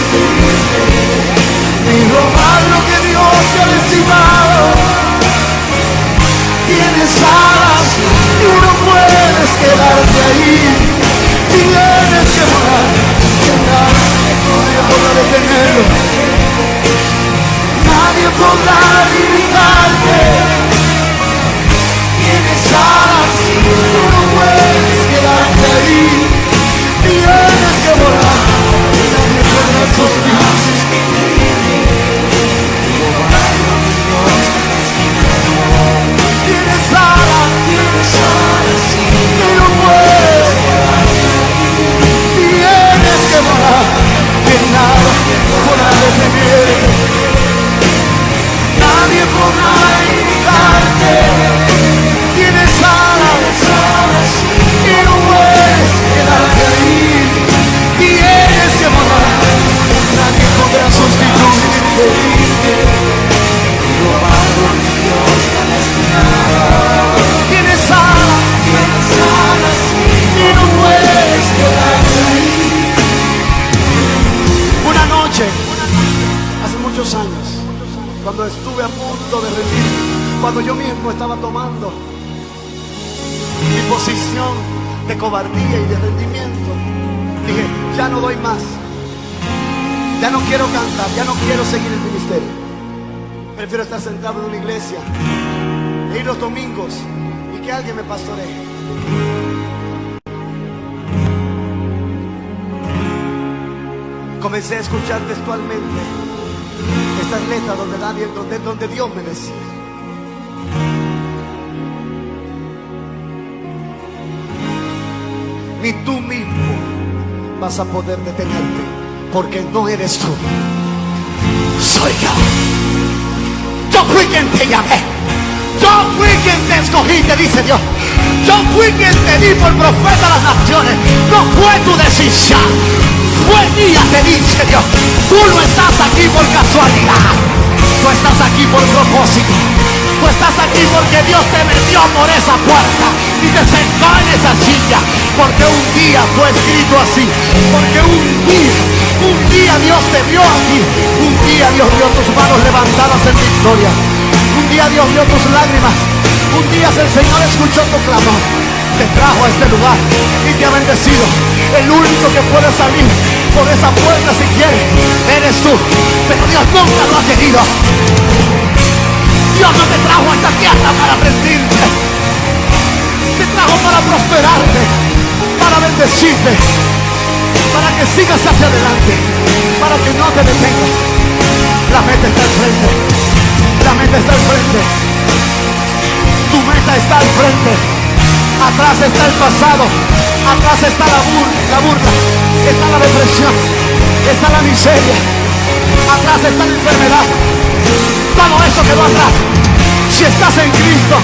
ni robar lo que Dios te ha destinado. Tienes alas y no puedes quedarte ahí, tienes que volar, que nadie podrá detenerlo, nadie podrá limitarte. Tienes alas y no puedes quedarte ahí, tienes que volar, que nadie podrá sustituirte. Tienes alas y no puedes quedarte ahí, tienes que volar, que nadie podrá detenerte, nadie podrá limitarte. Tienes alas y no puedes quedarte ahí, tienes que volar, nadie podrá sustituirte. Tienes alas y no puedes quedarte ahí. Una noche, hace muchos años, cuando estuve a punto de rendir, cuando yo mismo estaba tomando mi posición de cobardía y de rendimiento, dije, ya no doy más, ya no quiero cantar, ya no quiero seguir el ministerio. Prefiero estar sentado en una iglesia e ir los domingos y que alguien me pastoree. Comencé a escuchar textualmente estas letras donde Dios me decía: ni tú mismo vas a poder detenerte, porque no eres tú, soy yo. Yo fui quien te llamé, yo fui quien te escogí, te dice Dios. Yo fui quien te di por profeta a las naciones. No fue tu decisión, fue mía, te dice Dios. Tú no estás aquí por casualidad, tú estás aquí por propósito. Tú estás aquí porque Dios te metió por esa puerta y te sentó en esa silla, porque un día fue escrito así, porque un día Dios te vio aquí, un día Dios vio tus manos levantadas en victoria, un día Dios vio tus lágrimas, un día el Señor escuchó tu clamor, te trajo a este lugar y te ha bendecido. El único que puede salir por esa puerta si quiere eres tú, pero Dios nunca lo ha querido. Dios no te trajo a esta tierra para rendirte, te trajo para prosperarte, para bendecirte, para que sigas hacia adelante, para que no te detengas. La meta está al frente, la meta está al frente. Tu meta frente. Atrás está el pasado, atrás está la burla, está la depresión, está la miseria, atrás está la enfermedad. Todo eso quedó atrás. Si estás en Cristo,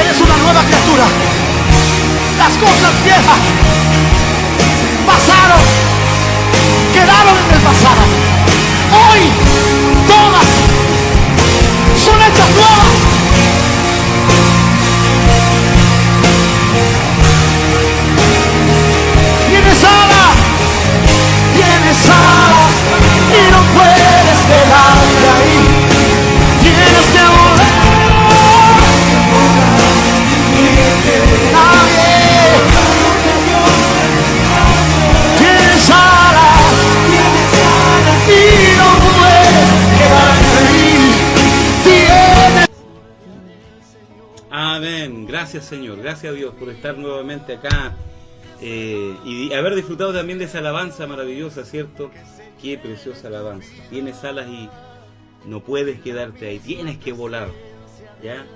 eres una nueva criatura. Las cosas viejas pasaron, quedaron en el pasado. Hoy todas son hechas nuevas. Tienes alas y no puedes quedarte ahí. Tienes que volar. Tienes alas y no puedes quedarte ahí. Tienes... Amén. Gracias, Señor. Gracias a Dios por estar nuevamente acá. Y haber disfrutado también de esa alabanza maravillosa, ¿cierto? Qué preciosa alabanza. Tienes alas y no puedes quedarte ahí, tienes que volar, ¿ya?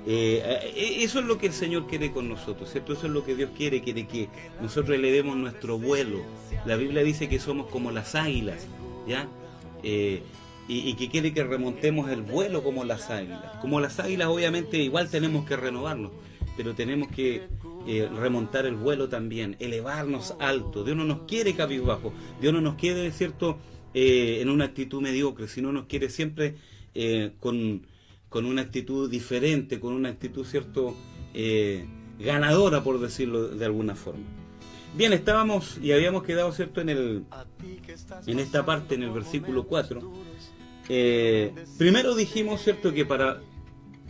Eso es lo que el Señor quiere con nosotros, ¿cierto? Eso es lo que Dios quiere que nosotros elevemos nuestro vuelo. La Biblia dice que somos como las águilas, ¿ya? Y que quiere que remontemos el vuelo como las águilas. Como las águilas, obviamente, igual tenemos que renovarnos, pero tenemos que remontar el vuelo también, elevarnos alto. Dios no nos quiere cabizbajo, Dios no nos quiere, ¿cierto?, en una actitud mediocre, sino nos quiere siempre con una actitud diferente, con una actitud, ¿cierto?, ganadora, por decirlo de alguna forma. Bien, estábamos y habíamos quedado, ¿cierto?, en esta parte, en el versículo 4. Primero dijimos, ¿cierto?, que para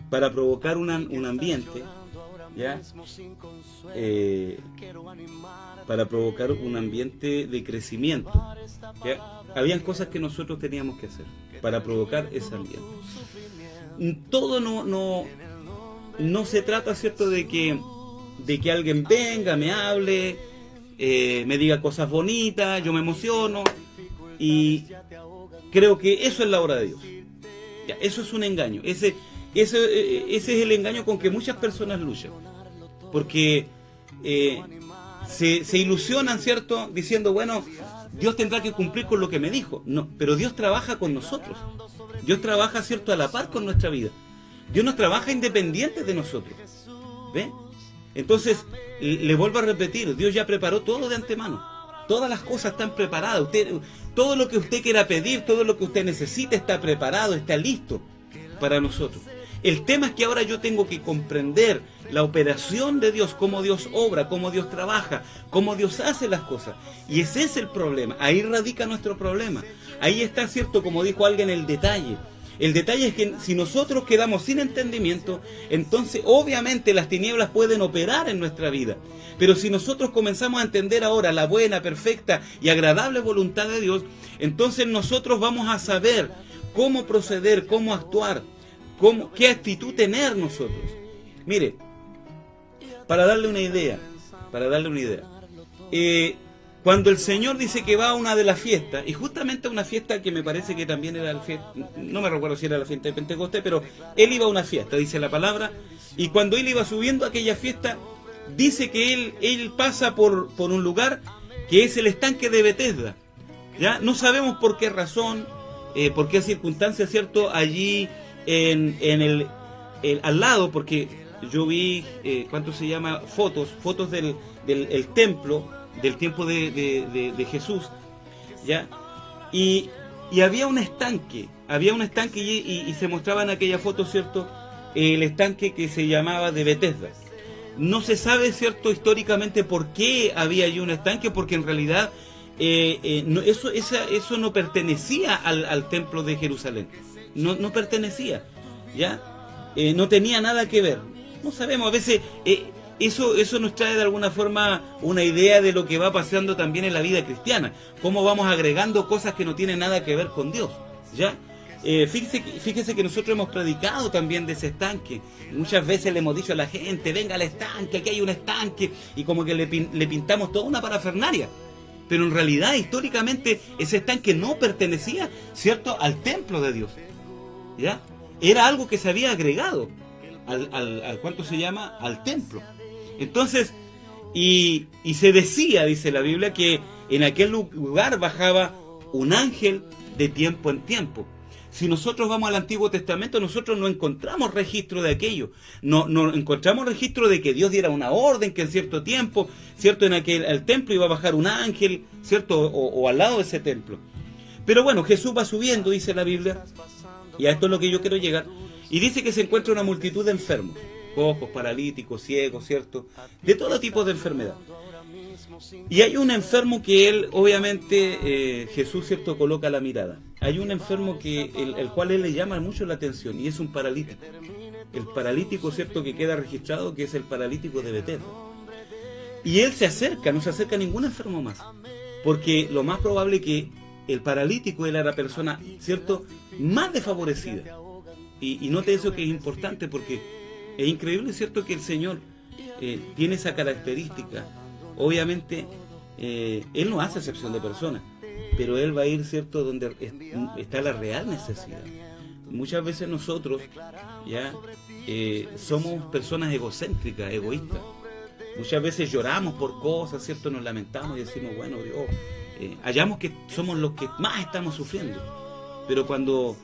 provocar un ambiente, ¿ya? Para provocar un ambiente de crecimiento, ¿ya? Habían cosas que nosotros teníamos que hacer para provocar ese ambiente. Todo no se trata, ¿cierto?, de que alguien venga, me hable, me diga cosas bonitas, yo me emociono, y creo que eso es la obra de Dios. Ya, eso es un engaño. Ese es el engaño con que muchas personas luchan, porque se ilusionan, ¿cierto?, diciendo, bueno, Dios tendrá que cumplir con lo que me dijo. No, pero Dios trabaja con nosotros. Dios trabaja, ¿cierto?, a la par con nuestra vida. Dios nos trabaja independiente de nosotros. ¿Ve? Entonces, le vuelvo a repetir, Dios ya preparó todo de antemano. Todas las cosas están preparadas. Todo lo que usted quiera pedir, todo lo que usted necesite está preparado, está listo para nosotros. El tema es que ahora yo tengo que comprender la operación de Dios, cómo Dios obra, cómo Dios trabaja, cómo Dios hace las cosas. Y ese es el problema, ahí radica nuestro problema. Ahí está, ¿cierto?, como dijo alguien, el detalle. El detalle es que si nosotros quedamos sin entendimiento, entonces obviamente las tinieblas pueden operar en nuestra vida. Pero si nosotros comenzamos a entender ahora la buena, perfecta y agradable voluntad de Dios, entonces nosotros vamos a saber cómo proceder, cómo actuar, qué actitud tener nosotros. Mire, para darle una idea, cuando el Señor dice que va a una de las fiestas, y justamente a una fiesta que me parece que también era la fiesta, no me recuerdo si era la fiesta de Pentecostés, pero Él iba a una fiesta, dice la palabra, y cuando Él iba subiendo a aquella fiesta, dice que Él pasa por un lugar que es el estanque de Betesda. ¿Ya? No sabemos por qué razón, por qué circunstancia, ¿cierto?, allí al lado, porque yo vi, ¿cuánto se llama? Fotos del templo, del tiempo de Jesús, ¿ya? Y había un estanque y se mostraba en aquella foto, ¿cierto?, el estanque que se llamaba de Betesda. No se sabe, ¿cierto?, históricamente por qué había allí un estanque, porque en realidad eso no pertenecía al templo de Jerusalén. No pertenecía, ¿ya? No tenía nada que ver. No sabemos, a veces eso nos trae de alguna forma una idea de lo que va pasando también en la vida cristiana, cómo vamos agregando cosas que no tienen nada que ver con Dios, ¿ya? Fíjese que nosotros hemos predicado también de ese estanque. Muchas veces le hemos dicho a la gente, venga al estanque, aquí hay un estanque, y como que le pintamos toda una parafernalia. Pero en realidad, históricamente, ese estanque no pertenecía, ¿cierto?, al templo de Dios, ¿ya? Era algo que se había agregado. ¿cuánto se llama? Al templo. Entonces, y se decía, dice la Biblia, que en aquel lugar bajaba un ángel de tiempo en tiempo. Si nosotros vamos al Antiguo Testamento, nosotros no encontramos registro de aquello. No encontramos registro de que Dios diera una orden que en cierto tiempo, cierto, en el templo iba a bajar un ángel, cierto, o al lado de ese templo. Pero bueno, Jesús va subiendo, dice la Biblia, y a esto es lo que yo quiero llegar, y dice que se encuentra una multitud de enfermos, cojos, paralíticos, ciegos, cierto, de todo tipo de enfermedad. Y hay un enfermo que él, obviamente, Jesús, cierto, coloca la mirada. Hay un enfermo que el cual él le llama mucho la atención, y es un paralítico. El paralítico, cierto, que queda registrado, que es el paralítico de Bethesda. Y él se acerca, no se acerca a ningún enfermo más, porque lo más probable que el paralítico, él era la persona, cierto, más desfavorecida. Y note eso, que es importante, porque es increíble, cierto, que el Señor tiene esa característica. Obviamente, Él no hace excepción de personas, pero Él va a ir, cierto, donde está la real necesidad. Muchas veces nosotros ya somos personas egocéntricas, egoístas. Muchas veces lloramos por cosas, cierto, nos lamentamos y decimos, bueno, Dios, hallamos que somos los que más estamos sufriendo. Pero cuando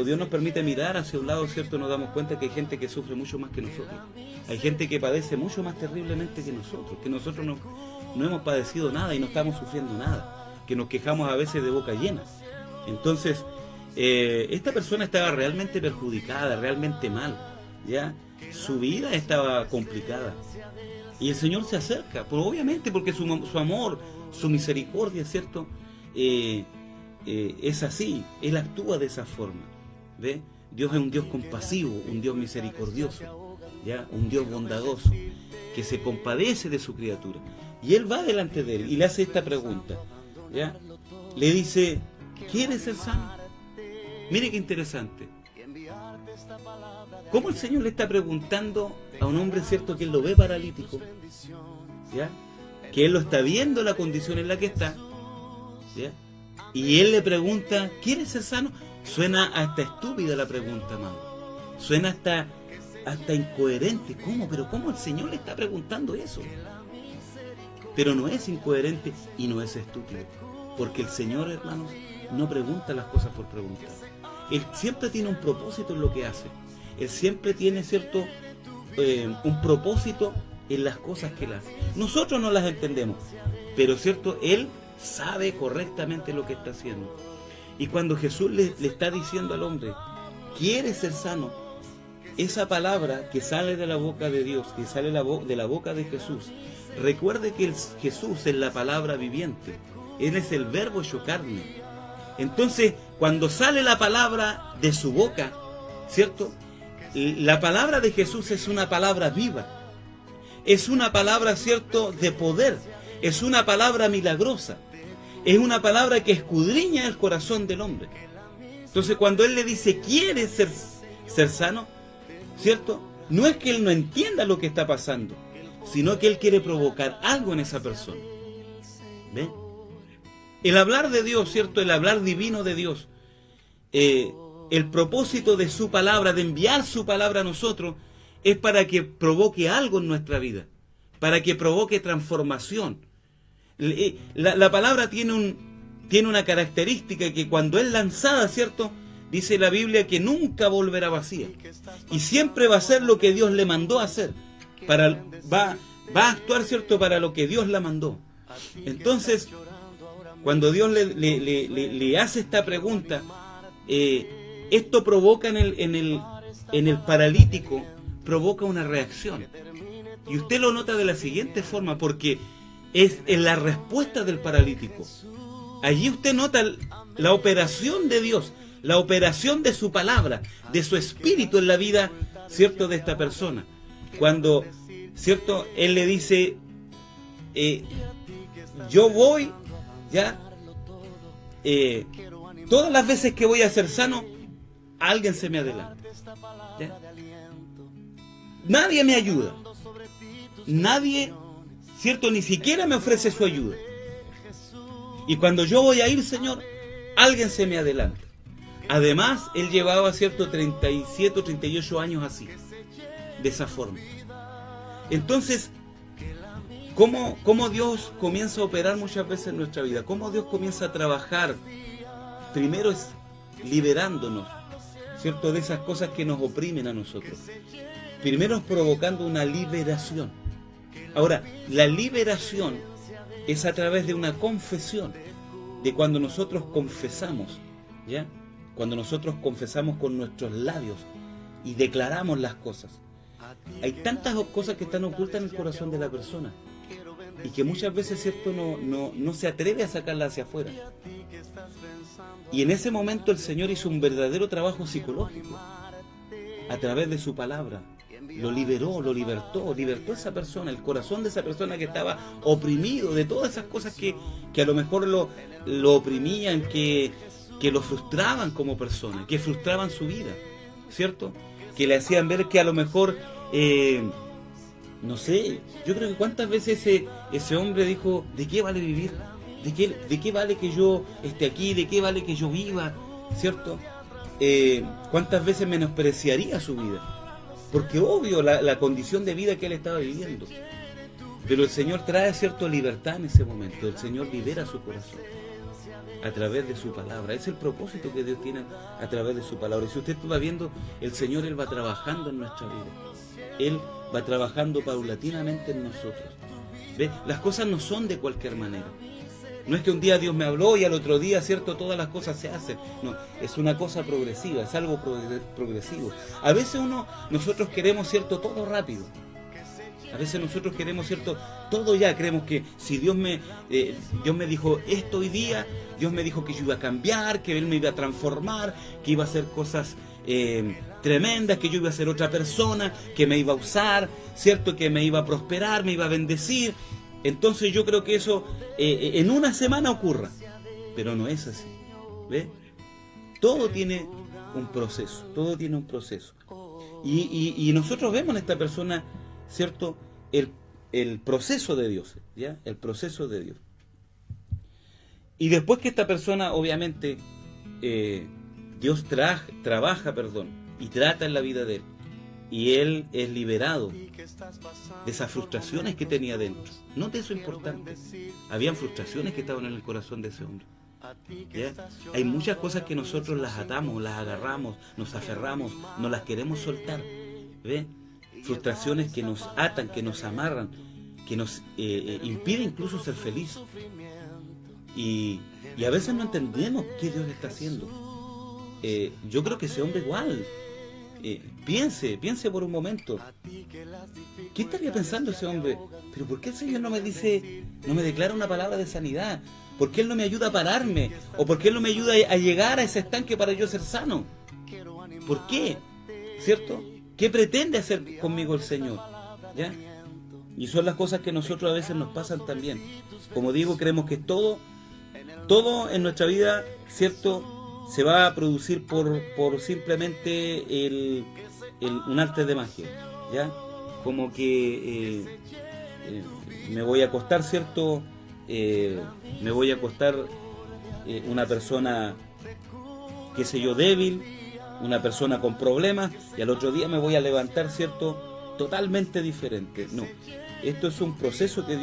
Dios nos permite mirar hacia un lado, cierto, nos damos cuenta que hay gente que sufre mucho más que nosotros. Hay gente que padece mucho más terriblemente que nosotros no hemos padecido nada y no estamos sufriendo nada, que nos quejamos a veces de boca llena. Entonces, esta persona estaba realmente perjudicada, realmente mal, ¿ya? Su vida estaba complicada. Y el Señor se acerca, pues obviamente porque su amor, su misericordia, ¿cierto? Es así, Él actúa de esa forma, ¿ve? Dios es un Dios compasivo, un Dios misericordioso, ¿ya? Un Dios bondadoso, que se compadece de su criatura. Y Él va delante de él y le hace esta pregunta, ¿ya? Le dice, ¿quieres ser sano? Mire qué interesante. ¿Cómo el Señor le está preguntando a un hombre, cierto, que él lo ve paralítico, ¿ya? Que él lo está viendo, la condición en la que está, ¿ya? Y él le pregunta, ¿quieres ser sano? Suena hasta estúpida la pregunta, amado. Suena hasta incoherente. ¿Cómo? ¿Pero cómo el Señor le está preguntando eso? Pero no es incoherente y no es estúpido. Porque el Señor, hermanos, no pregunta las cosas por preguntar. Él siempre tiene un propósito en lo que hace. Él siempre tiene, cierto, un propósito en las cosas que él hace. Nosotros no las entendemos, pero cierto, Él sabe correctamente lo que está haciendo. Y cuando Jesús le está diciendo al hombre, ¿quieres ser sano? Esa palabra que sale de la boca de Dios, que sale de la boca de Jesús, recuerde que Jesús es la palabra viviente. Él es el verbo hecho carne. Entonces, cuando sale la palabra de su boca, ¿cierto? La palabra de Jesús es una palabra viva. Es una palabra, ¿cierto?, de poder. Es una palabra milagrosa. Es una palabra que escudriña el corazón del hombre. Entonces, cuando Él le dice, ¿quieres ser sano? ¿Cierto? No es que Él no entienda lo que está pasando, sino que Él quiere provocar algo en esa persona. ¿Ven? El hablar de Dios, ¿cierto? El hablar divino de Dios, el propósito de su palabra, de enviar su palabra a nosotros, es para que provoque algo en nuestra vida, para que provoque transformación. La palabra tiene una característica, que cuando es lanzada, ¿cierto? Dice la Biblia que nunca volverá vacía. Y siempre va a hacer lo que Dios le mandó a hacer. Va a actuar, ¿cierto?, para lo que Dios la mandó. Entonces, cuando Dios le hace esta pregunta, esto provoca en el paralítico, provoca una reacción. Y usted lo nota de la siguiente forma, porque es en la respuesta del paralítico. Allí usted nota la operación de Dios, la operación de su palabra, de su espíritu en la vida, ¿cierto?, de esta persona. Cuando, ¿cierto?, Él le dice, yo voy, ya, todas las veces que voy a ser sano, alguien se me adelanta, ¿ya? Nadie me ayuda. Nadie, ¿cierto?, ni siquiera me ofrece su ayuda. Y cuando yo voy a ir, Señor, alguien se me adelanta. Además, él llevaba, ¿cierto?, 37 o 38 años así. de esa forma. Entonces, ¿cómo Dios comienza a operar muchas veces en nuestra vida? ¿Cómo Dios comienza a trabajar? Primero es liberándonos, ¿cierto?, de esas cosas que nos oprimen a nosotros. Primero es provocando una liberación. Ahora, la liberación es a través de una confesión, de cuando nosotros confesamos, ¿ya? Cuando nosotros confesamos con nuestros labios y declaramos las cosas. Hay tantas cosas que están ocultas en el corazón de la persona y que muchas veces, ¿cierto?, no se atreve a sacarlas hacia afuera. Y en ese momento el Señor hizo un verdadero trabajo psicológico a través de su palabra. Lo liberó, lo libertó a esa persona, el corazón de esa persona que estaba oprimido de todas esas cosas que a lo mejor lo oprimían, que lo frustraban como persona, que frustraban su vida, ¿cierto? Que le hacían ver que a lo mejor, no sé, yo creo que cuántas veces ese hombre dijo, ¿de qué vale vivir? ¿De qué vale que yo esté aquí? ¿De qué vale que yo viva? ¿Cierto? ¿Cuántas veces menospreciaría su vida? Porque obvio la condición de vida que él estaba viviendo. Pero el Señor trae, ¿cierto?, libertad en ese momento. El Señor libera su corazón a través de su palabra. Es el propósito que Dios tiene a través de su palabra. Y si usted va viendo, el Señor, Él va trabajando en nuestra vida. Él va trabajando paulatinamente en nosotros. ¿Ve? Las cosas no son de cualquier manera. No es que un día Dios me habló y al otro día, ¿cierto?, todas las cosas se hacen. No, es una cosa progresiva, es algo progresivo. A veces nosotros queremos, ¿cierto?, todo rápido. A veces nosotros queremos, ¿cierto?, todo ya. Creemos que si Dios me dijo esto hoy día, Dios me dijo que yo iba a cambiar, que Él me iba a transformar, que iba a hacer cosas tremendas, que yo iba a ser otra persona, que me iba a usar, ¿cierto?, que me iba a prosperar, me iba a bendecir. Entonces yo creo que eso en una semana ocurra, pero no es así, ¿ve? Todo tiene un proceso, y nosotros vemos en esta persona, ¿cierto?, el proceso de Dios, ¿ya? El proceso de Dios. Y después que esta persona, obviamente, Dios trabaja, y trata en la vida de él, y él es liberado de esas frustraciones que tenía dentro. Note eso importante. Habían frustraciones que estaban en el corazón de ese hombre, ¿ya? Hay muchas cosas que nosotros las atamos, las agarramos, nos aferramos, no las queremos soltar, ¿ve? Frustraciones que nos atan, que nos amarran, que nos impiden incluso ser feliz. Y a veces no entendemos qué Dios está haciendo. Yo creo que ese hombre igual, piense por un momento, ¿qué estaría pensando ese hombre? ¿Pero por qué el Señor no me declara una palabra de sanidad? ¿Por qué Él no me ayuda a pararme? ¿O por qué Él no me ayuda a llegar a ese estanque para yo ser sano? ¿Por qué? ¿Cierto? ¿Qué pretende hacer conmigo el Señor? ¿Ya? Y son las cosas que nosotros a veces nos pasan también. Como digo, creemos que todo en nuestra vida, ¿cierto?, se va a producir por simplemente un arte de magia, ¿ya? Como que me voy a acostar, ¿cierto? Me voy a acostar una persona, qué sé yo, débil, una persona con problemas, y al otro día me voy a levantar, ¿cierto?, totalmente diferente. No, esto es un proceso que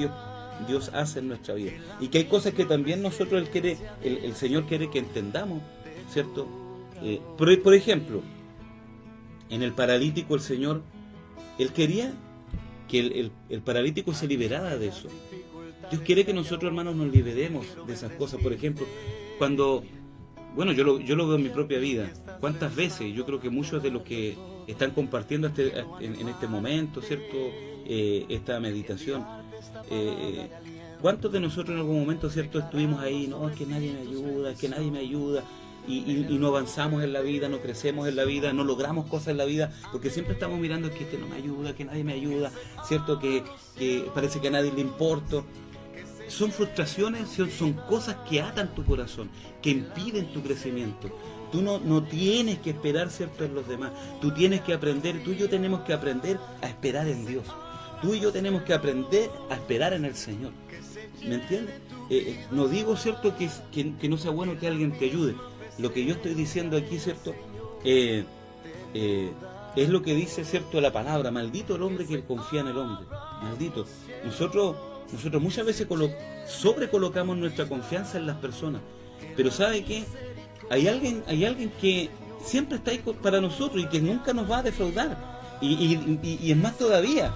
Dios hace en nuestra vida, y que hay cosas que también nosotros el Señor quiere que entendamos, ¿cierto? Por ejemplo, en el paralítico el Señor, Él quería que el paralítico se liberara de eso. Dios quiere que nosotros, hermanos, nos liberemos de esas cosas. Por ejemplo, cuando, bueno, yo lo veo en mi propia vida, cuántas veces, yo creo que muchos de los que están compartiendo en este momento, ¿cierto?, esta meditación, ¿cuántos de nosotros en algún momento, ¿cierto?, estuvimos ahí, no, es que nadie me ayuda, y no avanzamos en la vida, no crecemos en la vida, no logramos cosas en la vida, porque siempre estamos mirando que este no me ayuda, que nadie me ayuda, ¿cierto?, que parece que a nadie le importo. Son frustraciones, son cosas que atan tu corazón, que impiden tu crecimiento. Tú no tienes que esperar, ¿cierto?, en los demás. Tú tienes que aprender, tú y yo tenemos que aprender a esperar en Dios. Tú y yo tenemos que aprender a esperar en el Señor. ¿Me entiendes? No digo, ¿cierto?, que no sea bueno que alguien te ayude. Lo que yo estoy diciendo aquí, ¿cierto?, es lo que dice, ¿cierto?, la palabra. Maldito el hombre que confía en el hombre. Maldito. Nosotros muchas veces sobrecolocamos nuestra confianza en las personas. Pero ¿sabe qué? Hay alguien que siempre está ahí para nosotros y que nunca nos va a defraudar. Y es más todavía.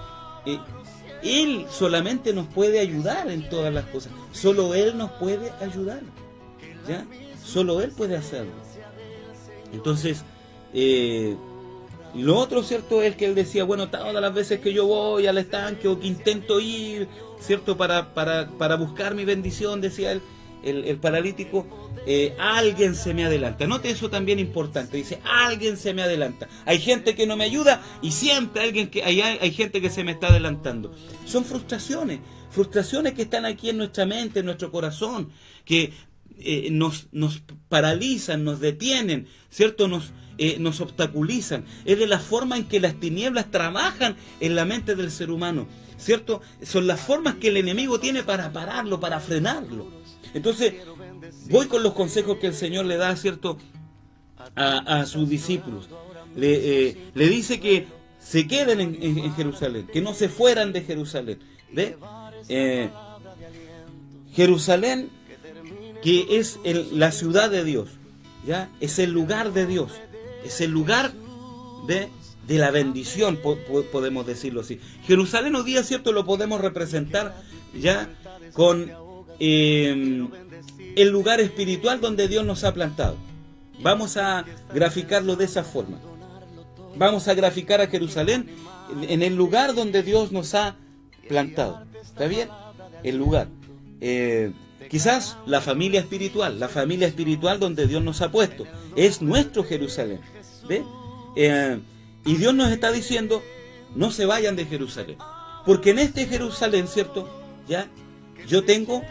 Él solamente nos puede ayudar en todas las cosas. Solo Él nos puede ayudar. ¿Ya? Solo Él puede hacerlo. Entonces, lo otro, ¿cierto?, es que él decía, bueno, todas las veces que yo voy al estanque o que intento ir, ¿cierto?, para buscar mi bendición, decía él, el paralítico, alguien se me adelanta. Note eso también importante, dice, alguien se me adelanta. Hay gente que no me ayuda y siempre hay gente que se me está adelantando. Son frustraciones que están aquí en nuestra mente, en nuestro corazón, que nos paralizan, nos detienen, ¿cierto?, nos obstaculizan. Es de la forma en que las tinieblas trabajan en la mente del ser humano, ¿cierto? Son las formas que el enemigo tiene para pararlo, para frenarlo. Entonces, voy con los consejos que el Señor le da, ¿cierto?, a sus discípulos. Le dice que se queden en Jerusalén, que no se fueran de Jerusalén. ¿Ve? Jerusalén, que es la ciudad de Dios, ¿ya? Es el lugar de Dios, es el lugar de la bendición, podemos decirlo así. Jerusalén hoy día, ¿cierto?, lo podemos representar ya con el lugar espiritual donde Dios nos ha plantado. Vamos a graficarlo de esa forma. Vamos a graficar a Jerusalén en el lugar donde Dios nos ha plantado. ¿Está bien? El lugar. Quizás la familia espiritual donde Dios nos ha puesto, es nuestro Jerusalén. ¿Ve? Y Dios nos está diciendo, no se vayan de Jerusalén, porque en este Jerusalén, ¿cierto?, ya yo tengo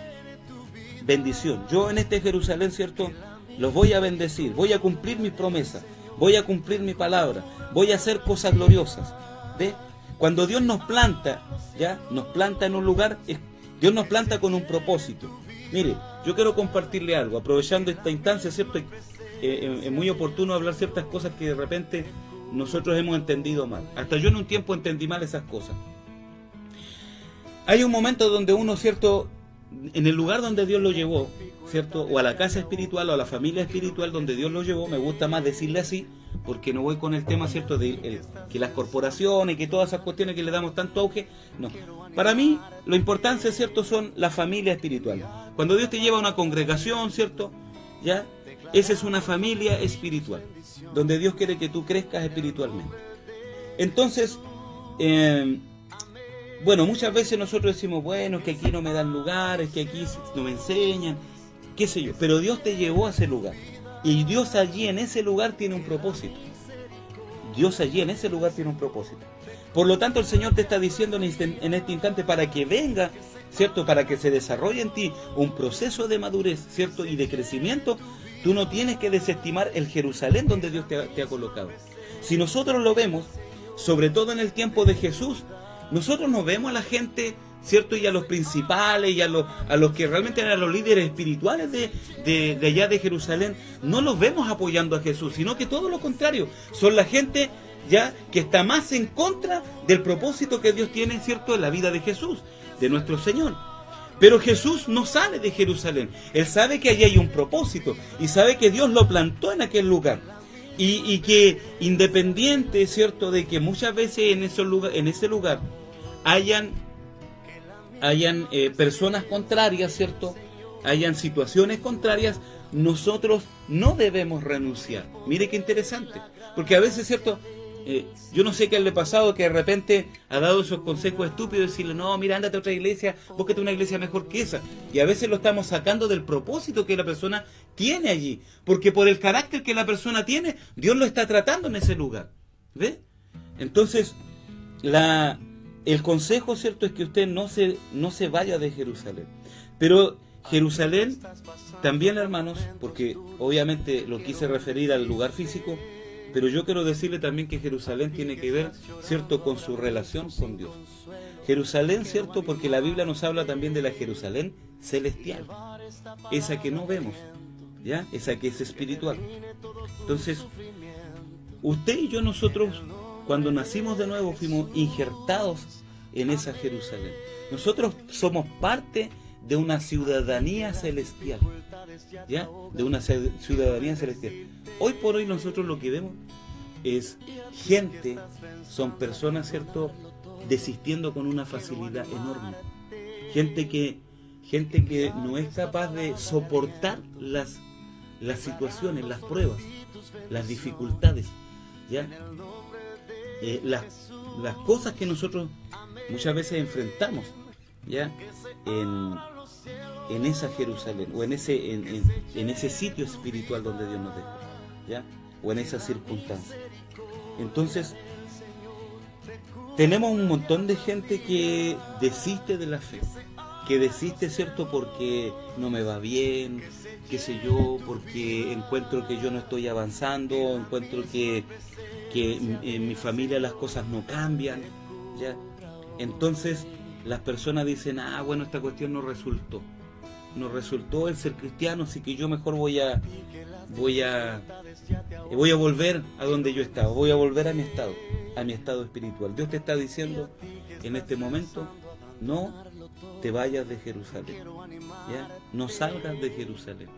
bendición. Yo en este Jerusalén, ¿cierto?, los voy a bendecir, voy a cumplir mis promesas, voy a cumplir mi palabra, voy a hacer cosas gloriosas. ¿Ve? Cuando Dios nos planta, ya nos planta en un lugar, Dios nos planta con un propósito. Mire, yo quiero compartirle algo, aprovechando esta instancia, ¿cierto? Es muy oportuno hablar ciertas cosas que de repente nosotros hemos entendido mal. Hasta yo en un tiempo entendí mal esas cosas. Hay un momento donde uno, ¿cierto?, en el lugar donde Dios lo llevó, ¿cierto?, o a la casa espiritual o a la familia espiritual donde Dios lo llevó, me gusta más decirle así, porque no voy con el tema, ¿cierto?, de que las corporaciones, que todas esas cuestiones que le damos tanto auge, no. Para mí, lo importante, ¿cierto?, son la familia espiritual. Cuando Dios te lleva a una congregación, ¿cierto?, ya, esa es una familia espiritual, donde Dios quiere que tú crezcas espiritualmente. Entonces, bueno, muchas veces nosotros decimos, bueno, es que aquí no me dan lugar, es que aquí no me enseñan, qué sé yo, pero Dios te llevó a ese lugar, y Dios allí en ese lugar tiene un propósito. Dios allí en ese lugar tiene un propósito. Por lo tanto, el Señor te está diciendo en este instante, para que venga, ¿cierto?, para que se desarrolle en ti un proceso de madurez, ¿cierto?, y de crecimiento, tú no tienes que desestimar el Jerusalén donde Dios te ha colocado. Si nosotros lo vemos, sobre todo en el tiempo de Jesús, nosotros no vemos a la gente, ¿cierto?, y a los principales y a los que realmente eran los líderes espirituales de allá de Jerusalén, no los vemos apoyando a Jesús, sino que todo lo contrario, son la gente ya que está más en contra del propósito que Dios tiene, ¿cierto?, en la vida de Jesús, de nuestro Señor. Pero Jesús no sale de Jerusalén, Él sabe que allí hay un propósito y sabe que Dios lo plantó en aquel lugar. Y que independiente, ¿cierto?, de que muchas veces en ese lugar hayan personas contrarias, ¿cierto?, hayan situaciones contrarias, nosotros no debemos renunciar. Mire qué interesante, porque a veces, ¿cierto?, yo no sé qué le ha pasado, que de repente ha dado esos consejos estúpidos, decirle, no, mira, ándate a otra iglesia, búsquete una iglesia mejor que esa, y a veces lo estamos sacando del propósito que la persona tiene allí, porque por el carácter que la persona tiene, Dios lo está tratando en ese lugar. ¿Ve? Entonces, el consejo, ¿cierto?, es que usted no se vaya de Jerusalén. Pero Jerusalén también, hermanos, porque obviamente lo quise referir al lugar físico, pero yo quiero decirle también que Jerusalén tiene que ver, ¿cierto?, con su relación con Dios. Jerusalén, ¿cierto?, porque la Biblia nos habla también de la Jerusalén celestial, esa que no vemos, ¿ya?, esa que es espiritual. Entonces, usted y yo, nosotros cuando nacimos de nuevo fuimos injertados en esa Jerusalén. Nosotros somos parte de una ciudadanía celestial, ¿ya? De una ciudadanía celestial. Hoy por hoy nosotros lo que vemos es gente, son personas, ¿cierto?, desistiendo con una facilidad enorme. Gente que no es capaz de soportar las situaciones, las pruebas, las dificultades, ¿ya? Las cosas que nosotros muchas veces enfrentamos, ¿ya? En esa Jerusalén, o en ese sitio espiritual donde Dios nos dejó, ¿ya? O en esas circunstancias. Entonces, tenemos un montón de gente que desiste de la fe, que desiste, ¿cierto?, porque no me va bien, qué sé yo, porque encuentro que yo no estoy avanzando, encuentro que en mi familia las cosas no cambian, ¿ya? Entonces las personas dicen, bueno, esta cuestión no resultó el ser cristiano, así que yo mejor voy a volver a donde yo estaba, voy a volver a mi estado espiritual. Dios te está diciendo en este momento, no te vayas de Jerusalén, ¿ya? No salgas de Jerusalén.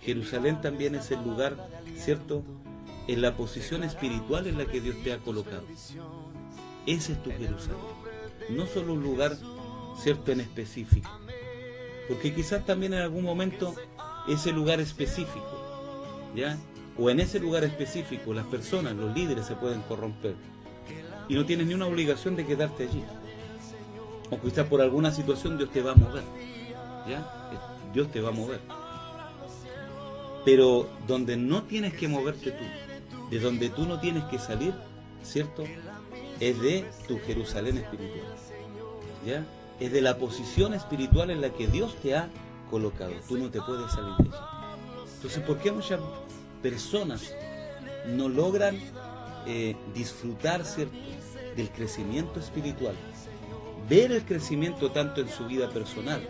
Jerusalén también es el lugar, ¿cierto?, en la posición espiritual en la que Dios te ha colocado. Ese es tu Jerusalén, no solo un lugar, ¿cierto?, en específico, porque quizás también en algún momento ese lugar específico, ¿ya?, o en ese lugar específico las personas, los líderes se pueden corromper y no tienes ni una obligación de quedarte allí, o quizás por alguna situación Dios te va a mover, ¿ya? Dios te va a mover, pero donde no tienes que moverte tú, de donde tú no tienes que salir, ¿cierto?, es de tu Jerusalén espiritual, ¿ya? Es de la posición espiritual en la que Dios te ha colocado. Tú no te puedes salir de ella. Entonces, ¿por qué muchas personas no logran disfrutar, ¿cierto?, del crecimiento espiritual? Ver el crecimiento tanto en su vida personal,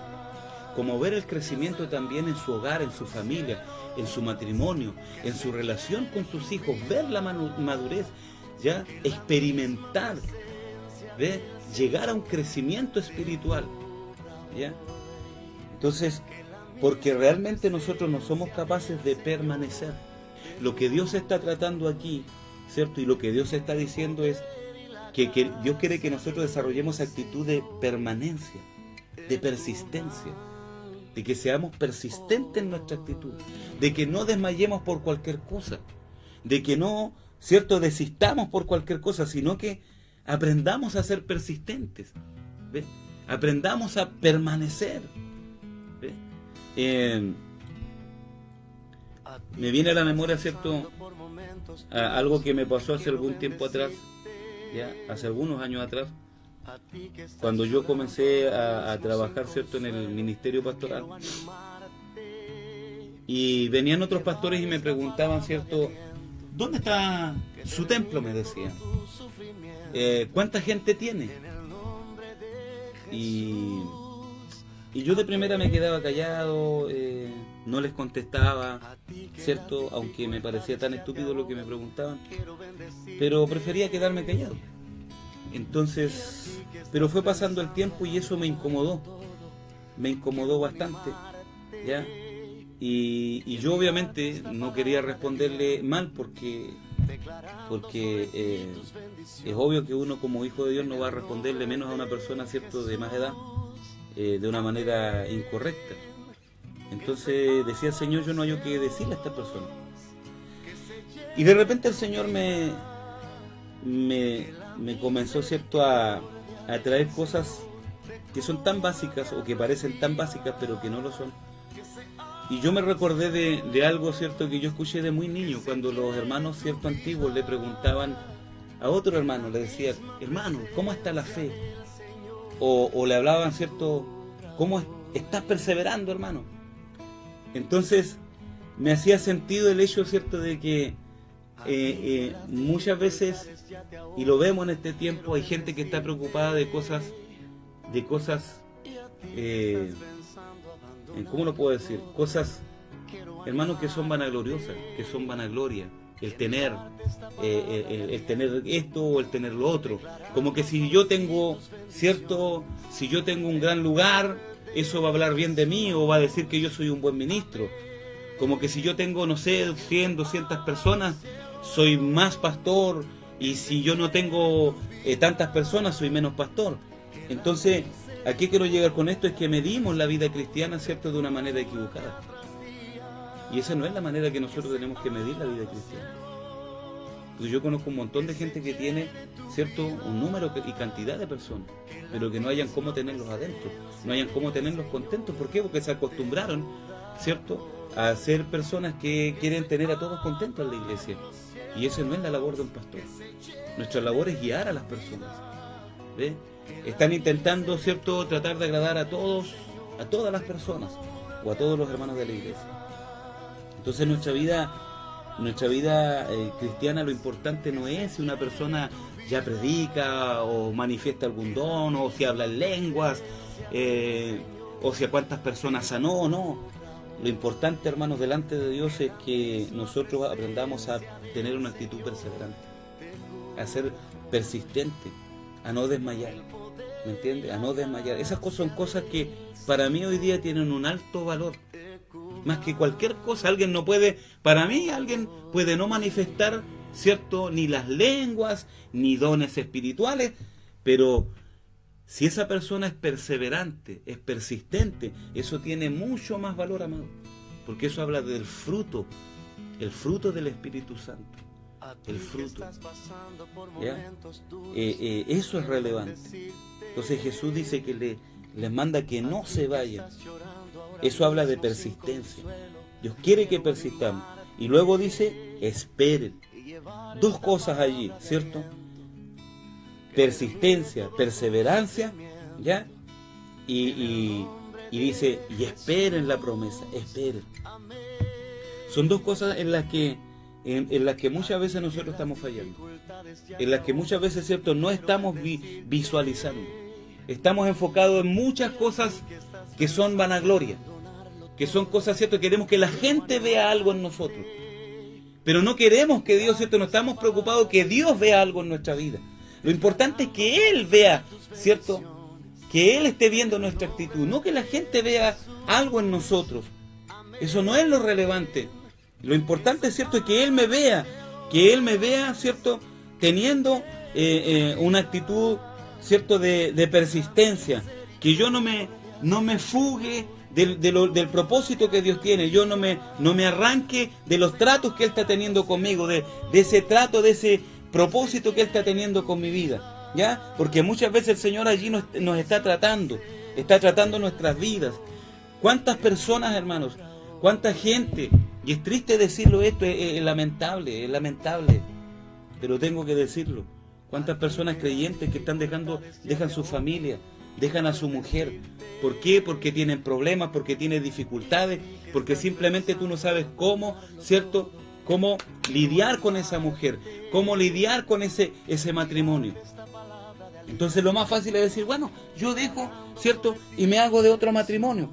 como ver el crecimiento también en su hogar, en su familia, en su matrimonio, en su relación con sus hijos, ver la madurez, ¿ya? Experimentar, ¿ve? Llegar a un crecimiento espiritual, ¿ya? Entonces, porque realmente nosotros no somos capaces de permanecer. Lo que Dios está tratando aquí, ¿cierto?, y lo que Dios está diciendo es que Dios quiere que nosotros desarrollemos actitud de permanencia, de persistencia, de que seamos persistentes en nuestra actitud, de que no desmayemos por cualquier cosa, de que no, ¿cierto?, desistamos por cualquier cosa, sino que aprendamos a ser persistentes, ¿ve? Aprendamos a permanecer, ¿ve? Me viene a la memoria, ¿cierto?, algo que me pasó hace algún tiempo atrás, ya, hace algunos años atrás, cuando yo comencé a trabajar, ¿cierto?, en el ministerio pastoral, y venían otros pastores y me preguntaban, ¿cierto?, ¿dónde está su templo?, me decían. ¿Cuánta gente tiene? Y yo de primera me quedaba callado, no les contestaba, ¿cierto?, aunque me parecía tan estúpido lo que me preguntaban, pero prefería quedarme callado. Entonces, pero fue pasando el tiempo y eso me incomodó bastante, ¿ya? Y yo obviamente no quería responderle mal porque es obvio que uno como hijo de Dios no va a responderle menos a una persona, ¿cierto?, de más edad, de una manera incorrecta. Entonces decía, Señor, yo no hay que decirle a esta persona. Y de repente el Señor me comenzó, ¿cierto?, a traer cosas que son tan básicas o que parecen tan básicas pero que no lo son. Y yo me recordé de algo, ¿cierto?, que yo escuché de muy niño, cuando los hermanos, ¿cierto?, antiguos le preguntaban a otro hermano, le decían, hermano, ¿cómo está la fe? O le hablaban, ¿cierto?, ¿cómo estás perseverando, hermano? Entonces me hacía sentido el hecho, ¿cierto?, de que muchas veces, y lo vemos en este tiempo, hay gente que está preocupada de cosas, ¿cómo lo puedo decir? Cosas, hermanos, que son vanagloriosas, que son vanagloria, el tener esto o el tener lo otro. Como que si yo tengo un gran lugar, eso va a hablar bien de mí o va a decir que yo soy un buen ministro. Como que si yo tengo, no sé, 100, 200 personas, soy más pastor, y si yo no tengo tantas personas, soy menos pastor. Entonces, ¿a qué quiero llegar con esto? Es que medimos la vida cristiana, ¿cierto?, de una manera equivocada. Y esa no es la manera que nosotros tenemos que medir la vida cristiana. Pues yo conozco un montón de gente que tiene, ¿cierto?, un número y cantidad de personas, pero que no hayan cómo tenerlos adentro, no hayan cómo tenerlos contentos. ¿Por qué? Porque se acostumbraron, ¿cierto?, a ser personas que quieren tener a todos contentos en la iglesia. Y esa no es la labor de un pastor. Nuestra labor es guiar a las personas. ¿Ve? Están intentando, ¿cierto?, tratar de agradar a todos, a todas las personas, o a todos los hermanos de la iglesia. Entonces nuestra vida cristiana, lo importante no es si una persona ya predica o manifiesta algún don, o si habla en lenguas, o si a cuántas personas sanó, no. Lo importante, hermanos, delante de Dios es que nosotros aprendamos a tener una actitud perseverante, a ser persistente, a no desmayar, ¿me entiendes? A no desmayar. Esas cosas son cosas que para mí hoy día tienen un alto valor. Más que cualquier cosa, alguien puede no manifestar, ¿cierto?, ni las lenguas, ni dones espirituales, pero si esa persona es perseverante, es persistente, eso tiene mucho más valor, amado, porque eso habla del fruto, el fruto del Espíritu Santo, el fruto, ¿ya? Eso es relevante. Entonces Jesús dice que les manda que no se vayan. Eso habla de persistencia. Dios quiere que persistamos. Y luego dice, esperen. Dos cosas allí, ¿cierto? Persistencia, perseverancia, ¿ya? Y dice, y esperen la promesa, esperen. Son dos cosas en las que muchas veces nosotros estamos fallando, en las que muchas veces, ¿cierto?, no estamos visualizando. Estamos enfocados en muchas cosas que son vanagloria, que son cosas, ¿cierto?, queremos que la gente vea algo en nosotros, pero no queremos que Dios, ¿cierto?, no estamos preocupados que Dios vea algo en nuestra vida. Lo importante es que Él vea, ¿cierto?, que Él esté viendo nuestra actitud, no que la gente vea algo en nosotros. Eso no es lo relevante. Lo importante, ¿cierto?, es que Él me vea, ¿cierto?, teniendo una actitud, ¿cierto?, de persistencia, que yo no me fugue del propósito que Dios tiene, yo no me arranque de los tratos que Él está teniendo conmigo, de ese trato, de ese propósito que Él está teniendo con mi vida, ¿ya? Porque muchas veces el Señor allí nos está tratando nuestras vidas. ¿Cuántas personas, hermanos? ¿Cuánta gente? Y es triste decirlo esto, es lamentable, pero tengo que decirlo. ¿Cuántas personas creyentes que dejan su familia, dejan a su mujer? ¿Por qué? Porque tienen problemas, porque tienen dificultades, porque simplemente tú no sabes cómo, ¿cierto?, cómo lidiar con esa mujer, cómo lidiar con ese matrimonio. Entonces lo más fácil es decir, bueno, yo dejo, ¿cierto?, y me hago de otro matrimonio.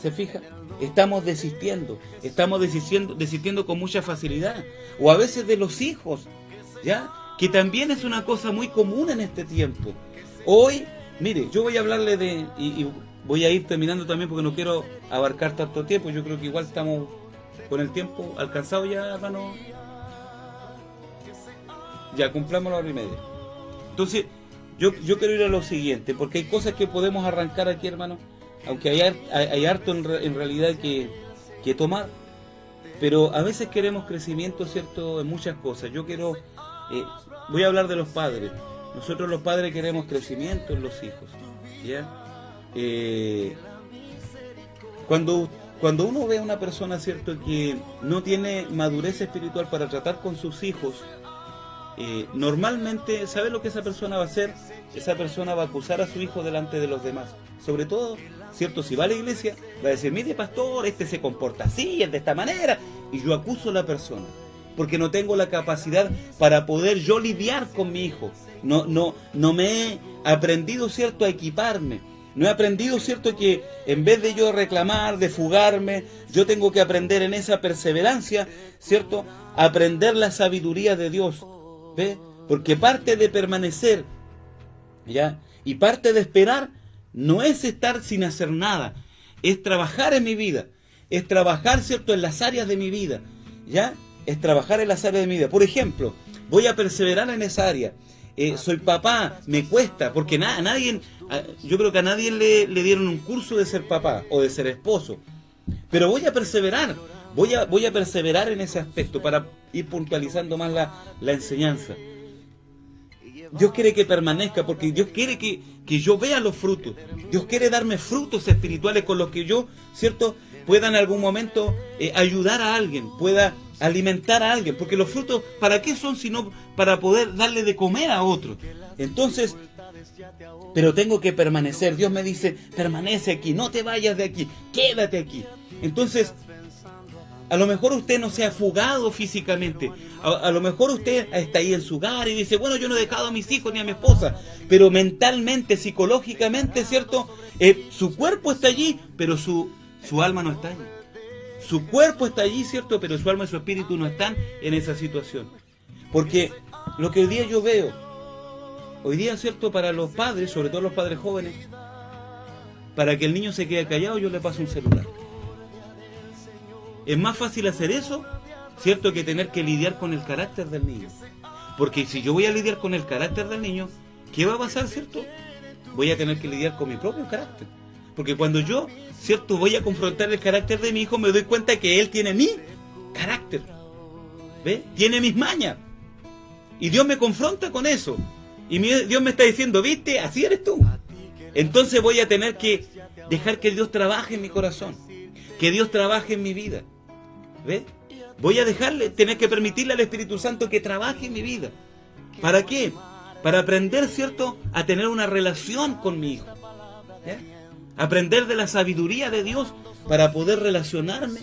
¿Se fija? Estamos desistiendo con mucha facilidad. O a veces de los hijos, ¿ya?, que también es una cosa muy común en este tiempo. Hoy, mire, yo voy a hablarle y voy a ir terminando también porque no quiero abarcar tanto tiempo. Yo creo que igual estamos con el tiempo alcanzado ya, hermano. Ya, cumplamos la hora y media. Entonces, yo quiero ir a lo siguiente, porque hay cosas que podemos arrancar aquí, hermano, aunque hay harto en realidad que tomar. Pero a veces queremos crecimiento, ¿cierto?, en muchas cosas. Voy a hablar de los padres. Nosotros los padres queremos crecimiento en los hijos, ¿ya? Cuando uno ve a una persona, ¿cierto?, que no tiene madurez espiritual para tratar con sus hijos, normalmente, ¿sabe lo que esa persona va a hacer? Esa persona va a acusar a su hijo delante de los demás. Sobre todo, ¿cierto?, si va a la iglesia, va a decir, mire, pastor, este se comporta así, es de esta manera, y yo acuso a la persona, porque no tengo la capacidad para poder yo lidiar con mi hijo. No me he aprendido, ¿cierto?, a equiparme. No he aprendido, ¿cierto?, que en vez de yo reclamar, de fugarme, yo tengo que aprender en esa perseverancia, ¿cierto?, aprender la sabiduría de Dios, ¿ve? Porque parte de permanecer, ¿ya?, y parte de esperar, no es estar sin hacer nada, es trabajar en mi vida, es trabajar, ¿cierto?, en las áreas de mi vida, ¿ya? Es trabajar en las áreas de mi vida. Por ejemplo, voy a perseverar en esa área. Soy papá, me cuesta, porque yo creo que a nadie le dieron un curso de ser papá o de ser esposo, pero voy a perseverar, voy a perseverar en ese aspecto para ir puntualizando más la enseñanza. Dios quiere que permanezca, porque Dios quiere que yo vea los frutos. Dios quiere darme frutos espirituales con los que yo, ¿cierto?, pueda en algún momento ayudar a alguien, pueda alimentar a alguien, porque los frutos, ¿para qué son sino para poder darle de comer a otro? Entonces, pero tengo que permanecer. Dios me dice, permanece aquí, no te vayas de aquí, quédate aquí. Entonces, a lo mejor usted no se ha fugado físicamente, a lo mejor usted está ahí en su hogar y dice, bueno, yo no he dejado a mis hijos ni a mi esposa, pero mentalmente, psicológicamente, ¿cierto?, su cuerpo está allí, pero su alma no está allí. Su cuerpo está allí, ¿cierto?, pero su alma y su espíritu no están en esa situación. Porque lo que hoy día yo veo, ¿cierto?, para los padres, sobre todo los padres jóvenes, para que el niño se quede callado, yo le paso un celular. Es más fácil hacer eso, ¿cierto?, que tener que lidiar con el carácter del niño. Porque si yo voy a lidiar con el carácter del niño, ¿qué va a pasar, cierto? Voy a tener que lidiar con mi propio carácter. Porque cuando yo, ¿cierto?, voy a confrontar el carácter de mi hijo, me doy cuenta que él tiene mi carácter, ¿ve? Tiene mis mañas. Y Dios me confronta con eso. Y Dios me está diciendo, ¿viste? Así eres tú. Entonces voy a tener que dejar que Dios trabaje en mi corazón, que Dios trabaje en mi vida, ¿ve? Voy a tener que permitirle al Espíritu Santo que trabaje en mi vida. ¿Para qué? Para aprender, ¿cierto?, a tener una relación con mi hijo, ¿ya? Aprender de la sabiduría de Dios para poder relacionarme,